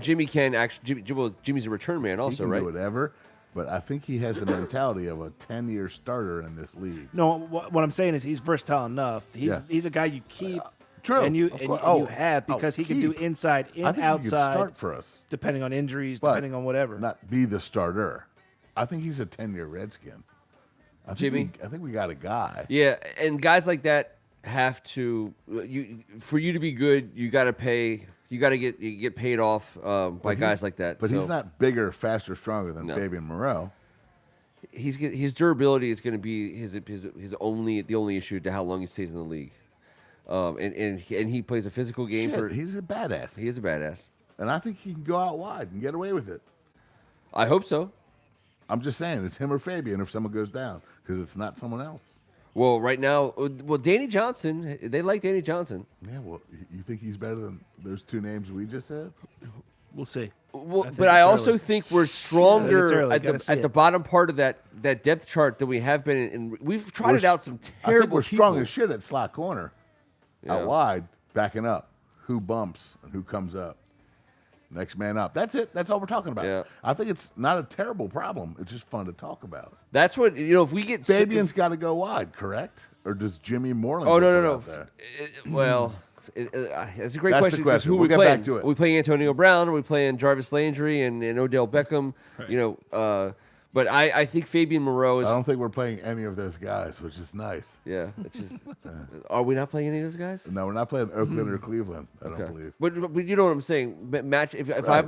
Speaker 3: Jimmy can actually. Jimmy's a return man,
Speaker 2: He
Speaker 3: also,
Speaker 2: can
Speaker 3: right?
Speaker 2: do whatever, but I think he has the mentality of a 10-year starter in this league.
Speaker 1: No, what I'm saying is he's versatile enough.
Speaker 2: Yeah.
Speaker 1: He's a guy you keep
Speaker 2: True.
Speaker 1: and you
Speaker 2: Of
Speaker 1: and
Speaker 2: course.
Speaker 1: you have because he can do
Speaker 2: keep.
Speaker 1: inside
Speaker 2: I
Speaker 1: and
Speaker 2: think he could
Speaker 1: outside,
Speaker 2: start for us,
Speaker 1: depending on injuries,
Speaker 2: but
Speaker 1: depending on whatever.
Speaker 2: not be the starter. I think he's a 10-year Redskin.
Speaker 3: Jimmy?
Speaker 2: I think we got a guy.
Speaker 3: Yeah, and guys like that have to. For you to be good, you got to pay. You got to get paid off by guys like that.
Speaker 2: But
Speaker 3: So
Speaker 2: he's not bigger, faster, stronger than
Speaker 3: No.
Speaker 2: Fabian Moreau.
Speaker 3: his durability is going to be the only issue to how long he stays in the league. And he plays a physical game
Speaker 2: Shit, he's a badass.
Speaker 3: he is a badass.
Speaker 2: And I think he can go out wide and get away with it.
Speaker 3: I hope so.
Speaker 2: I'm just saying, it's him or Fabian if someone goes down, because it's not someone else.
Speaker 3: Well, right now, Danny Johnson, they like Danny Johnson.
Speaker 2: Yeah, well, you think he's better than those 2 names we just said?
Speaker 1: We'll see.
Speaker 3: Well,
Speaker 1: think
Speaker 3: but I
Speaker 1: it's
Speaker 3: also
Speaker 1: early.
Speaker 3: think we're stronger
Speaker 1: early.
Speaker 3: at
Speaker 1: Gotta see
Speaker 3: the
Speaker 1: it.
Speaker 3: bottom part of that depth chart than we have been. And we've tried
Speaker 2: We're
Speaker 3: it out some
Speaker 2: I
Speaker 3: terrible.
Speaker 2: think we're strong
Speaker 3: people.
Speaker 2: as shit at slot corner.
Speaker 3: Yeah.
Speaker 2: Out wide, backing up. Who bumps and who comes up? Next man up. That's it. That's all we're talking about.
Speaker 3: Yeah.
Speaker 2: I think it's not a terrible problem. It's just fun to talk about.
Speaker 3: That's what if we get
Speaker 2: Fabian's got to go wide, correct? Or does Jimmy Moreland?
Speaker 3: Oh
Speaker 2: go
Speaker 3: no.
Speaker 2: out there?
Speaker 3: Well, that's a great
Speaker 2: That's the
Speaker 3: question. 'cause
Speaker 2: question.
Speaker 3: Who
Speaker 2: We'll
Speaker 3: we
Speaker 2: get
Speaker 3: playing?
Speaker 2: back to it.
Speaker 3: Are we playing Antonio Brown? Are we playing Jarvis Landry and Odell Beckham?
Speaker 1: Right.
Speaker 3: But I think Fabian Moreau is.
Speaker 2: I don't think we're playing any of those guys, which is nice.
Speaker 3: Yeah, it's just. Are we not playing any of those guys?
Speaker 2: No, we're not playing Oakland or Cleveland. I don't believe.
Speaker 3: But you know what I'm saying. Match if
Speaker 2: Right.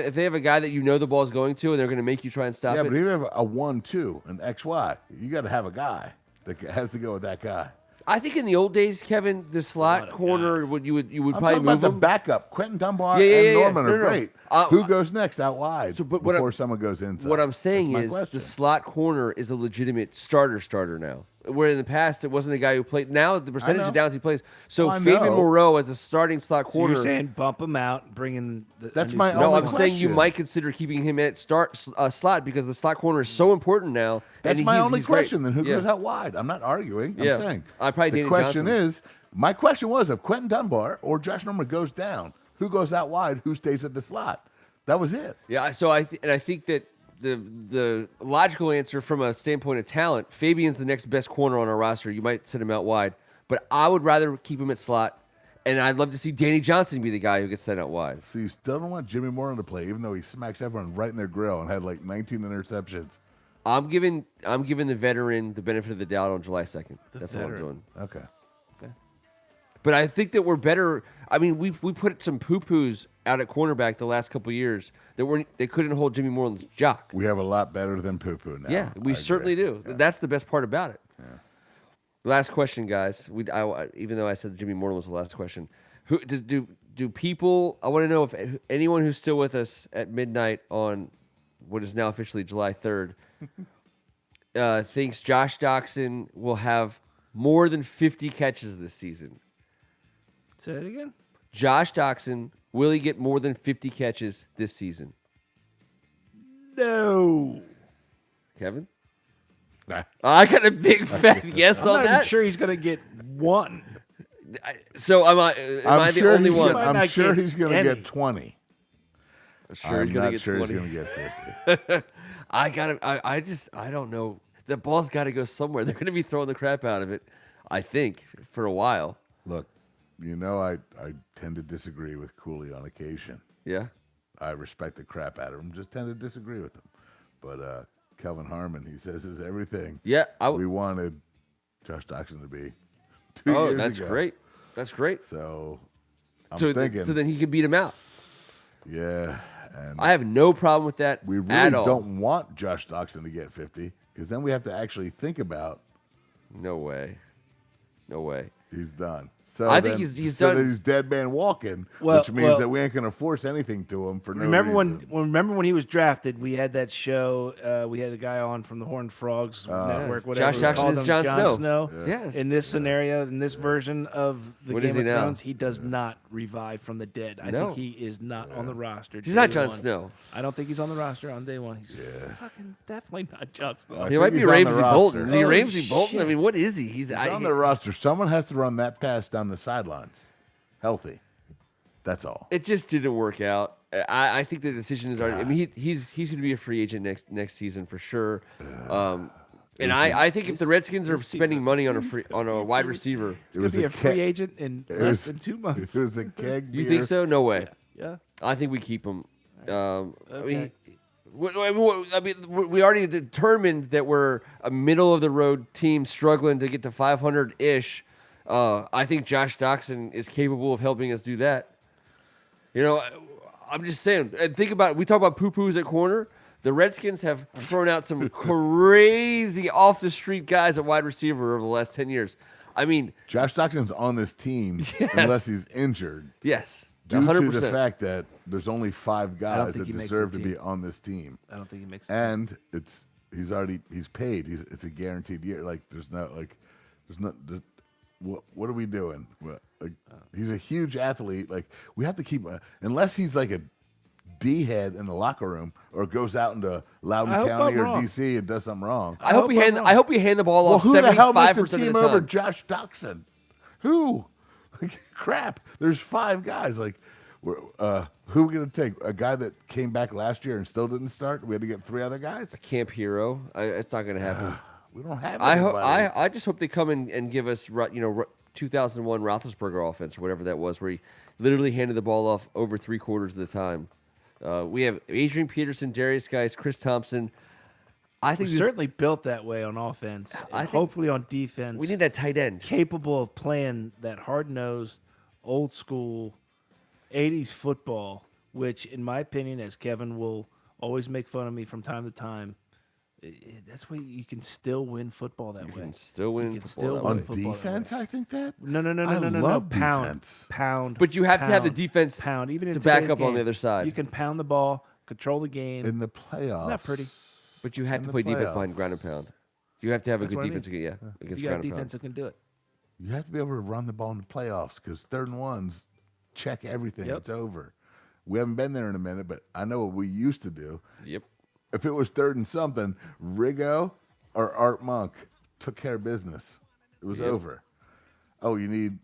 Speaker 3: if they have a guy that the ball is going to and they're going to make you try and stop
Speaker 2: Yeah,
Speaker 3: it.
Speaker 2: but even if a 1-2, an XY, you got to have a guy that has to go with that guy.
Speaker 3: I think in the old days, Kevin, the slot
Speaker 1: lot of
Speaker 3: corner
Speaker 1: guys.
Speaker 3: you would
Speaker 2: I'm
Speaker 3: probably
Speaker 2: talking about
Speaker 3: move
Speaker 2: the
Speaker 3: him.
Speaker 2: backup. Quentin Dunbar
Speaker 3: Yeah,
Speaker 2: and Norman
Speaker 3: No,
Speaker 2: are
Speaker 3: no.
Speaker 2: great. Who goes next out wide before someone goes inside?
Speaker 3: What I'm saying
Speaker 2: That's
Speaker 3: is
Speaker 2: my question.
Speaker 3: the slot corner is a legitimate starter now. Where in the past it wasn't a guy who played. Now the percentage
Speaker 2: know.
Speaker 3: of downs he plays. So
Speaker 2: I
Speaker 3: Fabian
Speaker 2: know.
Speaker 3: Moreau as a starting slot
Speaker 1: So
Speaker 3: corner.
Speaker 1: you're saying bump him out and bring in the.
Speaker 2: That's
Speaker 1: a new
Speaker 2: my
Speaker 1: slot?
Speaker 3: no,
Speaker 2: only
Speaker 3: I'm saying you
Speaker 2: question.
Speaker 3: might consider keeping him at slot because the slot corner is so important now.
Speaker 2: That's
Speaker 3: and
Speaker 2: my
Speaker 3: he's-
Speaker 2: only
Speaker 3: he's great.
Speaker 2: question. Then who
Speaker 3: Yeah.
Speaker 2: goes out wide? I'm not arguing.
Speaker 3: Yeah.
Speaker 2: I'm saying.
Speaker 3: I probably
Speaker 2: the
Speaker 3: Danny
Speaker 2: question
Speaker 3: Johnson.
Speaker 2: is, my question was, if Quentin Dunbar or Josh Norman goes down, who goes out wide? Who stays at the slot? That was it.
Speaker 3: Yeah, so I think that the logical answer from a standpoint of talent, Fabian's the next best corner on our roster. You might set him out wide, but I would rather keep him at slot, and I'd love to see Danny Johnson be the guy who gets sent out wide.
Speaker 2: So you still don't want Jimmy Moreland to play, even though he smacks everyone right in their grill and had like 19 interceptions.
Speaker 3: I'm giving the veteran the benefit of the doubt on July 2nd. That's what I'm
Speaker 1: veteran.
Speaker 3: doing.
Speaker 2: Okay.
Speaker 3: But I think that we're better. I mean, we put some poo-poos out at cornerback the last couple of years that they couldn't hold Jimmy Moreland's jock.
Speaker 2: We have a lot better than poo-poo now.
Speaker 3: Yeah, we
Speaker 2: I
Speaker 3: certainly
Speaker 2: agree.
Speaker 3: do. That's the best part about it. Last question, guys. Even though I said Jimmy Moreland was the last question, who do people? I want to know if anyone who's still with us at midnight on what is now officially July 3rd thinks Josh Doxson will have more than 50 catches this season.
Speaker 1: Say it again.
Speaker 3: Josh Doxson, will he get more than 50 catches this season?
Speaker 1: No.
Speaker 3: Kevin?
Speaker 2: Nah.
Speaker 3: I got a big fat yes
Speaker 1: I'm
Speaker 3: on
Speaker 1: not even
Speaker 3: that.
Speaker 1: sure he's going to get one.
Speaker 3: So am I the
Speaker 2: sure
Speaker 3: only
Speaker 2: he's
Speaker 3: one?
Speaker 2: Gonna,
Speaker 1: Might
Speaker 2: I'm
Speaker 1: not
Speaker 2: sure
Speaker 1: get
Speaker 2: he's going to
Speaker 1: any.
Speaker 2: get 20.
Speaker 3: Sure, he's
Speaker 2: I'm
Speaker 3: gonna
Speaker 2: not
Speaker 3: get
Speaker 2: sure
Speaker 3: 20.
Speaker 2: he's going to get 50.
Speaker 3: I don't know. The ball's got to go somewhere. They're going to be throwing the crap out of it, I think, for a while.
Speaker 2: Look, I tend to disagree with Cooley on occasion.
Speaker 3: Yeah.
Speaker 2: I respect the crap out of him, just tend to disagree with him. But Kelvin Harmon, he says, is everything
Speaker 3: Yeah.
Speaker 2: we wanted Josh Doxson to be 2
Speaker 3: Oh,
Speaker 2: years
Speaker 3: that's
Speaker 2: ago.
Speaker 3: great. That's great.
Speaker 2: So I'm
Speaker 3: So
Speaker 2: thinking,
Speaker 3: then he could beat him out.
Speaker 2: yeah. And
Speaker 3: I have no problem with that
Speaker 2: we
Speaker 3: at
Speaker 2: really
Speaker 3: all.
Speaker 2: don't want Josh Doxson to get 50 because then we have to actually think about
Speaker 3: No way. No way.
Speaker 2: he's done. So
Speaker 3: I think
Speaker 2: then-
Speaker 3: he's
Speaker 2: so
Speaker 3: done-
Speaker 2: that he's dead man walking,
Speaker 1: Well-
Speaker 2: which means
Speaker 1: well-
Speaker 2: that we ain't going to force anything to him for no
Speaker 1: Remember
Speaker 2: reason.
Speaker 1: when he was drafted? We had that show. We had a guy on from the Horned Frogs Network. Whatever.
Speaker 3: Josh
Speaker 1: we
Speaker 3: Jackson
Speaker 1: called
Speaker 3: is
Speaker 1: him,
Speaker 3: Jon
Speaker 1: Jon
Speaker 3: Snow.
Speaker 2: Yeah.
Speaker 3: Yes.
Speaker 1: In this scenario, in this version of the
Speaker 3: What
Speaker 1: Game
Speaker 3: is he
Speaker 1: of
Speaker 3: now?
Speaker 1: Thrones, he does not revive from the dead. I
Speaker 3: No.
Speaker 1: think he is not on the roster.
Speaker 3: He's not
Speaker 1: day
Speaker 3: Jon
Speaker 1: one.
Speaker 3: Snow.
Speaker 1: I don't think he's on the roster on day one. He's fucking definitely not Jon Snow.
Speaker 2: I
Speaker 3: He
Speaker 2: think
Speaker 3: might be
Speaker 2: he's on the
Speaker 3: Ramsey
Speaker 2: roster.
Speaker 3: Bolton. Is he
Speaker 1: Holy
Speaker 3: Ramsey Bolton? I
Speaker 1: shit.
Speaker 3: mean, what is he?
Speaker 2: He's on the roster. Someone has to run that pass down the sidelines, healthy. That's all.
Speaker 3: It just didn't work out. I think the decision is already. I mean, he's going to be a free agent next season for sure. And I think if the Redskins are
Speaker 1: this
Speaker 3: spending
Speaker 1: season.
Speaker 3: money on a wide receiver,
Speaker 1: He's going to be a free agent in less than 2 months.
Speaker 2: It was a keg
Speaker 3: you
Speaker 2: beer.
Speaker 3: think so? No way.
Speaker 1: Yeah.
Speaker 3: I think we keep him. I mean,
Speaker 1: Okay.
Speaker 3: we already determined that we're a middle of the road team struggling to get to 500 ish. I think Josh Doxson is capable of helping us do that. I'm just saying. And think about it. We talk about poo-poos at corner. The Redskins have thrown out some crazy off the street guys at wide receiver over the last 10 years. I mean,
Speaker 2: Josh Doxson's on this team
Speaker 3: Yes.
Speaker 2: unless he's injured.
Speaker 3: yes,
Speaker 2: Due
Speaker 3: 100%.
Speaker 2: to the fact that there's only 5
Speaker 1: don't
Speaker 2: guys
Speaker 1: think
Speaker 2: that
Speaker 1: he makes
Speaker 2: deserve
Speaker 1: the
Speaker 2: to be
Speaker 1: team.
Speaker 2: on this team,
Speaker 1: I don't think he makes it.
Speaker 2: and he's paid. It's a guaranteed year. Like what are we doing? He's a huge athlete. Like we have to keep unless he's like a D head in the locker room or goes out into Loudoun
Speaker 1: I hope
Speaker 2: County
Speaker 1: I'm
Speaker 2: or
Speaker 1: wrong.
Speaker 2: DC and does something wrong.
Speaker 3: I hope we hand the ball
Speaker 2: Well,
Speaker 3: off
Speaker 2: who the hell makes
Speaker 3: 75%
Speaker 2: the team
Speaker 3: of the
Speaker 2: over
Speaker 3: time.
Speaker 2: Josh Doxson? Who? Like, crap. There's 5 guys. Like, Who are we going to take? A guy that came back last year and still didn't start? We had to get 3 other guys?
Speaker 3: Camp hero. It's not going to happen.
Speaker 2: We don't have
Speaker 3: I
Speaker 2: anybody.
Speaker 3: I just hope they come in and give us 2001 Roethlisberger offense or whatever that was, where he literally handed the ball off over 3/4 of the time. We have Adrian Peterson, Darius Geis, Chris Thompson. I think
Speaker 1: We're certainly built that way on offense.
Speaker 3: I
Speaker 1: And
Speaker 3: think
Speaker 1: hopefully on defense.
Speaker 3: we need that tight end.
Speaker 1: Capable of playing that hard-nosed, old-school, 80s football, which, in my opinion, as Kevin will always make fun of me from time to time, that's why you can still win football that
Speaker 3: You
Speaker 1: way.
Speaker 3: can still win
Speaker 1: You can
Speaker 3: football
Speaker 1: still
Speaker 3: that
Speaker 1: win
Speaker 2: On
Speaker 3: way.
Speaker 1: football that
Speaker 2: defense, I think that.
Speaker 1: No.
Speaker 2: I love
Speaker 1: Pound,
Speaker 2: defense.
Speaker 1: pound.
Speaker 3: But you have to have the
Speaker 1: pound,
Speaker 3: defense
Speaker 1: pound. Even in
Speaker 3: to back
Speaker 1: today's
Speaker 3: up on the
Speaker 1: game,
Speaker 3: other side.
Speaker 1: You can pound the ball, control the game.
Speaker 2: In the playoffs.
Speaker 1: Isn't that pretty?
Speaker 3: But you have
Speaker 2: in
Speaker 3: to
Speaker 2: the
Speaker 3: play defense
Speaker 2: playoffs.
Speaker 3: behind ground and pound. You have to have
Speaker 1: That's
Speaker 3: a
Speaker 1: what
Speaker 3: good
Speaker 1: I mean.
Speaker 3: defense against
Speaker 1: You got
Speaker 3: ground
Speaker 1: a
Speaker 3: and
Speaker 1: defense
Speaker 3: pound.
Speaker 1: that can do it.
Speaker 2: You have to be able to run the ball in the playoffs because 3rd and 1s check everything.
Speaker 1: Yep.
Speaker 2: It's over. We haven't been there in a minute, but I know what we used to do.
Speaker 3: Yep.
Speaker 2: If it was 3rd and something, Riggo or Art Monk took care of business. It was
Speaker 3: Yep.
Speaker 2: over. Oh, you need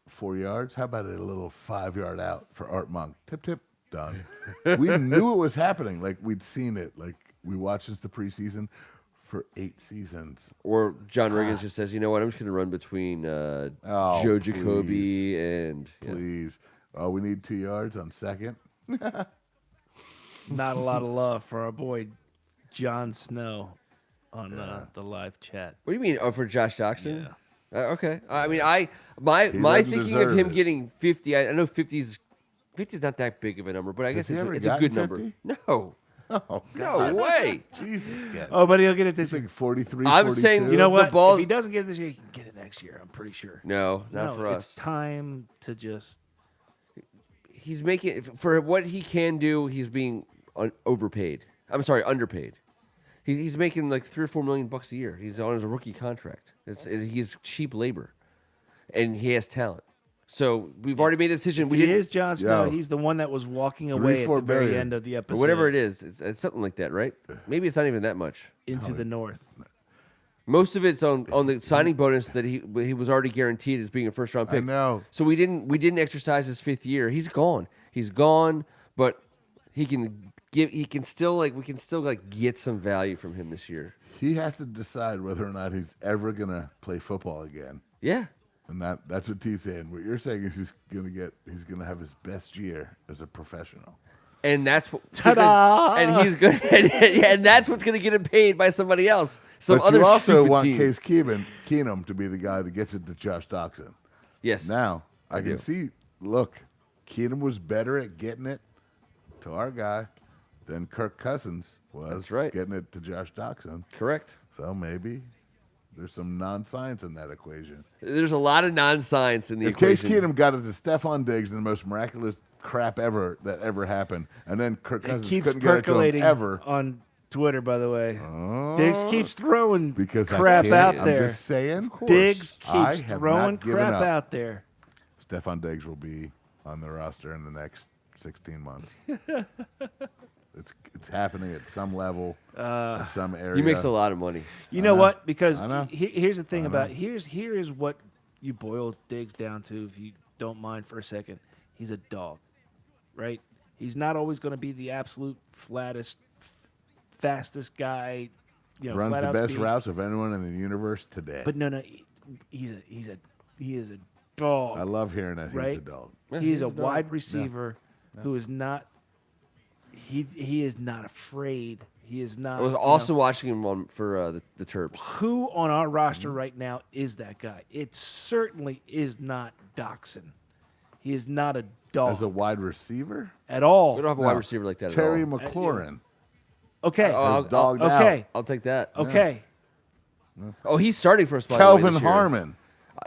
Speaker 2: 4 yards? How about a little 5-yard out for Art Monk? Tip, done. We knew it was happening. Like we'd seen it. Like we watched since the preseason for 8 seasons.
Speaker 3: Or John Riggins just says, you know what, I'm just going to run between Joe Jacoby
Speaker 2: please.
Speaker 3: and
Speaker 2: Please. Oh, we need 2 yards on 2nd.
Speaker 1: Not a lot of love for our boy Jon Snow on the live chat.
Speaker 3: What do you mean? Oh, for Josh Doxson?
Speaker 1: Yeah.
Speaker 3: Okay. I mean, my
Speaker 2: doesn't
Speaker 3: thinking of
Speaker 2: deserve
Speaker 3: him
Speaker 2: it.
Speaker 3: getting 50. I know 50's not that big of a number, but I guess
Speaker 2: he ever
Speaker 3: it's a
Speaker 2: gotten
Speaker 3: good number.
Speaker 2: 50?
Speaker 3: No,
Speaker 2: Oh,
Speaker 3: no
Speaker 2: God.
Speaker 3: way.
Speaker 2: Jesus, Ken.
Speaker 1: Oh, but he'll get it this
Speaker 2: It's
Speaker 1: year.
Speaker 2: like 43,
Speaker 3: I'm
Speaker 2: 42.
Speaker 3: saying,
Speaker 1: You know
Speaker 3: the
Speaker 1: what?
Speaker 3: ball-
Speaker 1: If he doesn't get it this year, he can get it next year. I'm pretty sure.
Speaker 3: No, not
Speaker 1: No,
Speaker 3: for
Speaker 1: it's
Speaker 3: us.
Speaker 1: time to just.
Speaker 3: He's making for what he can do. He's being overpaid. I'm sorry, underpaid. He's making like $3 or $4 million a year. He's on his rookie contract. He's cheap labor, and he has talent. So we've already made the decision.
Speaker 1: If he is Jon Snow,
Speaker 2: Yo.
Speaker 1: he's the one that was walking away at
Speaker 2: 3-4
Speaker 1: the very
Speaker 2: billion.
Speaker 1: end of the episode.
Speaker 3: Or whatever it is. It's something like that, right? Maybe it's not even that much.
Speaker 1: Into the north.
Speaker 3: Most of it's on the signing bonus that he was already guaranteed as being a first round
Speaker 2: I
Speaker 3: pick.
Speaker 2: know.
Speaker 3: So we didn't exercise his 5th year. He's gone. He's gone, but we can still get some value from him this year.
Speaker 2: He has to decide whether or not he's ever going to play football again.
Speaker 3: Yeah.
Speaker 2: And that's what T's saying. What you're saying is he's going to have his best year as a professional.
Speaker 3: And that's what
Speaker 1: Ta-da!
Speaker 3: and he's good and that's what's going to get him paid by somebody else. Some
Speaker 2: But
Speaker 3: other
Speaker 2: you also
Speaker 3: stupid
Speaker 2: want
Speaker 3: team.
Speaker 2: Case Keenum to be the guy that gets it to Josh Doxson.
Speaker 3: Yes.
Speaker 2: Now, I
Speaker 3: do.
Speaker 2: can see, look, Keenum was better at getting it to our guy than Kirk Cousins was
Speaker 3: That's right.
Speaker 2: getting it to Josh Doxson.
Speaker 3: Correct.
Speaker 2: So maybe there's some non-science in that equation.
Speaker 3: There's a lot of non-science in the
Speaker 2: If Case
Speaker 3: equation.
Speaker 2: Keenum got it to Stephon Diggs in the most miraculous crap ever that ever happened, and then Kirk
Speaker 1: It
Speaker 2: Cousins
Speaker 1: keeps
Speaker 2: couldn't get it to him
Speaker 1: percolating
Speaker 2: ever.
Speaker 1: on Twitter, by the way.
Speaker 2: Oh,
Speaker 1: Diggs keeps throwing
Speaker 2: because I
Speaker 1: crap
Speaker 2: can't-
Speaker 1: out
Speaker 2: I'm
Speaker 1: there.
Speaker 2: just saying.
Speaker 1: Diggs
Speaker 2: I
Speaker 1: keeps
Speaker 2: have
Speaker 1: throwing
Speaker 2: not given
Speaker 1: crap
Speaker 2: up.
Speaker 1: out there.
Speaker 2: Stephon Diggs will be on the roster in the next 16 months. It's happening at some level, in some area.
Speaker 3: He makes a lot of money.
Speaker 1: You know
Speaker 2: know.
Speaker 1: what? Because
Speaker 2: I know.
Speaker 1: here's the thing
Speaker 2: I
Speaker 1: about
Speaker 2: know.
Speaker 1: here is what you boil Diggs down to, if you don't mind for a second. He's a dog, right? He's not always going to be the absolute flattest, fastest guy. You know,
Speaker 2: Runs
Speaker 1: flat
Speaker 2: the
Speaker 1: out
Speaker 2: best
Speaker 1: speed.
Speaker 2: routes of anyone in the universe today.
Speaker 1: But no, he is a dog.
Speaker 2: I love hearing that he's a
Speaker 1: Right?
Speaker 2: dog.
Speaker 3: Yeah,
Speaker 1: He is a
Speaker 3: dog.
Speaker 1: wide receiver who is not. He is not afraid. He is not.
Speaker 3: I was
Speaker 1: you know,
Speaker 3: also watching him for the Terps.
Speaker 1: who on our roster right now is that guy? It certainly is not Doxson. He is not a dog
Speaker 2: As a wide receiver,
Speaker 1: at all.
Speaker 3: We don't have a
Speaker 2: No.
Speaker 3: wide receiver like that
Speaker 2: Terry
Speaker 3: at all.
Speaker 2: McLaurin.
Speaker 1: Okay.
Speaker 3: Oh,
Speaker 2: Has dogged out.
Speaker 1: okay.
Speaker 3: I'll take that.
Speaker 1: Okay.
Speaker 3: Oh, he's starting for us. By the way,
Speaker 2: Kelvin
Speaker 3: this year.
Speaker 2: Harmon.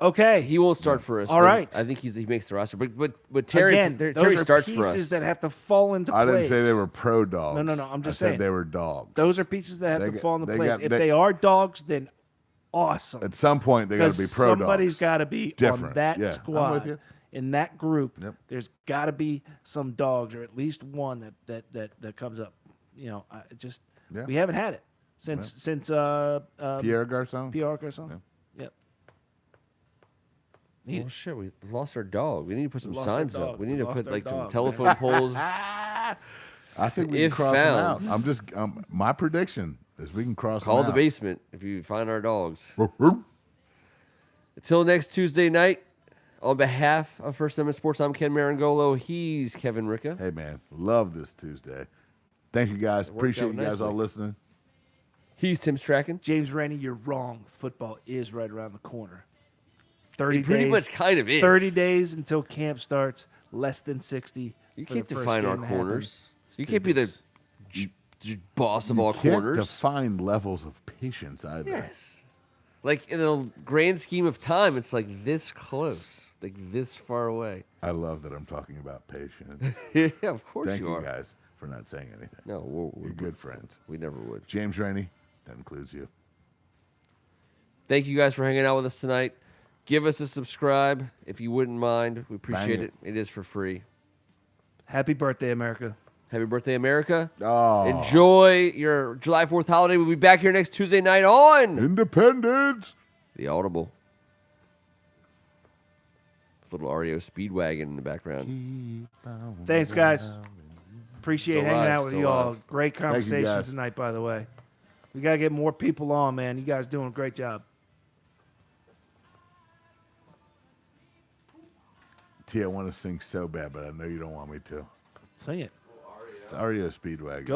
Speaker 1: Okay.
Speaker 3: He won't start for us.
Speaker 1: All
Speaker 3: but
Speaker 1: right.
Speaker 3: I think he makes the roster. But Terry
Speaker 1: Again,
Speaker 3: Terry
Speaker 1: those are
Speaker 3: starts
Speaker 1: pieces
Speaker 3: for us.
Speaker 1: that have to fall into
Speaker 2: I
Speaker 1: place.
Speaker 2: didn't say they were pro dogs.
Speaker 1: No, I'm just
Speaker 2: I
Speaker 1: saying.
Speaker 2: said they were dogs.
Speaker 1: Those are pieces that have
Speaker 2: They
Speaker 1: to
Speaker 2: got-
Speaker 1: fall into
Speaker 2: they
Speaker 1: place.
Speaker 2: got-
Speaker 1: If
Speaker 2: they-
Speaker 1: they are dogs, then awesome.
Speaker 2: At some point, they got to be
Speaker 1: Because
Speaker 2: pro dogs.
Speaker 1: somebody's got to be on
Speaker 2: Different.
Speaker 1: that
Speaker 2: Yeah, I'm with
Speaker 1: squad,
Speaker 2: you.
Speaker 1: in that group.
Speaker 2: Yep.
Speaker 1: There's got to be some dogs, or at least one that comes up. You know,
Speaker 2: Yeah.
Speaker 1: we haven't had it since
Speaker 2: Pierre Garcon.
Speaker 1: Pierre Garcon.
Speaker 2: Yeah.
Speaker 1: Yep. Need
Speaker 3: Oh
Speaker 1: it.
Speaker 3: shit, we lost our dog. We need to put some
Speaker 1: lost our
Speaker 3: signs up.
Speaker 1: dog.
Speaker 3: We
Speaker 1: We
Speaker 3: need to
Speaker 1: lost
Speaker 3: put
Speaker 1: our
Speaker 3: like some
Speaker 1: dog,
Speaker 3: telephone poles.
Speaker 2: I think we
Speaker 3: If
Speaker 2: can cross
Speaker 3: found.
Speaker 2: them out. I'm just my prediction is we can cross
Speaker 3: Call
Speaker 2: them
Speaker 3: the basement if you find our dogs.
Speaker 2: out.
Speaker 3: Until next Tuesday night, on behalf of First Amendment Sports, I'm Ken Marangolo. He's Kevin Ricca.
Speaker 2: Hey man, love this Tuesday. Thank you guys.
Speaker 3: worked
Speaker 2: Appreciate
Speaker 3: out
Speaker 2: you guys all
Speaker 3: nicely.
Speaker 2: listening.
Speaker 3: He's Tim Strachan.
Speaker 1: James Rennie, you're wrong. Football is right around the corner. 30
Speaker 3: It pretty
Speaker 1: days,
Speaker 3: much kind of is.
Speaker 1: 30 days until camp starts. Less than 60.
Speaker 3: You
Speaker 1: for
Speaker 3: can't
Speaker 1: the first
Speaker 3: define our
Speaker 1: game to happen.
Speaker 3: corners. You can't be the boss of
Speaker 2: You
Speaker 3: all
Speaker 2: can't
Speaker 3: corners.
Speaker 2: define levels of patience either.
Speaker 3: Yes. Like in the grand scheme of time, it's like this close, like this far away.
Speaker 2: I love that I'm talking about patience.
Speaker 3: Yeah, of course
Speaker 2: Thank
Speaker 3: you
Speaker 2: you
Speaker 3: are.
Speaker 2: guys for not saying anything.
Speaker 3: No,
Speaker 2: You're good friends.
Speaker 3: We never would.
Speaker 2: James Rainey, that includes you.
Speaker 3: Thank you guys for hanging out with us tonight. Give us a subscribe if you wouldn't mind. We appreciate
Speaker 2: Bang
Speaker 3: it. It is for free.
Speaker 1: Happy birthday, America.
Speaker 3: Happy birthday, America.
Speaker 2: Oh,
Speaker 3: Enjoy your July 4th holiday. We'll be back here next Tuesday night on
Speaker 2: Independence.
Speaker 3: the Audible. Little REO Speedwagon in the background.
Speaker 1: Thanks, guys. Appreciate
Speaker 3: Still
Speaker 1: hanging
Speaker 3: alive,
Speaker 1: out with
Speaker 3: still
Speaker 1: you all.
Speaker 3: alive.
Speaker 1: Great
Speaker 2: Thank you,
Speaker 1: conversation
Speaker 2: guys.
Speaker 1: tonight, by the way. We got to get more people on, man. You guys doing a great job.
Speaker 2: T, I want to sing so bad, but I know you don't want me to.
Speaker 1: Sing it.
Speaker 2: It's REO Speedwagon.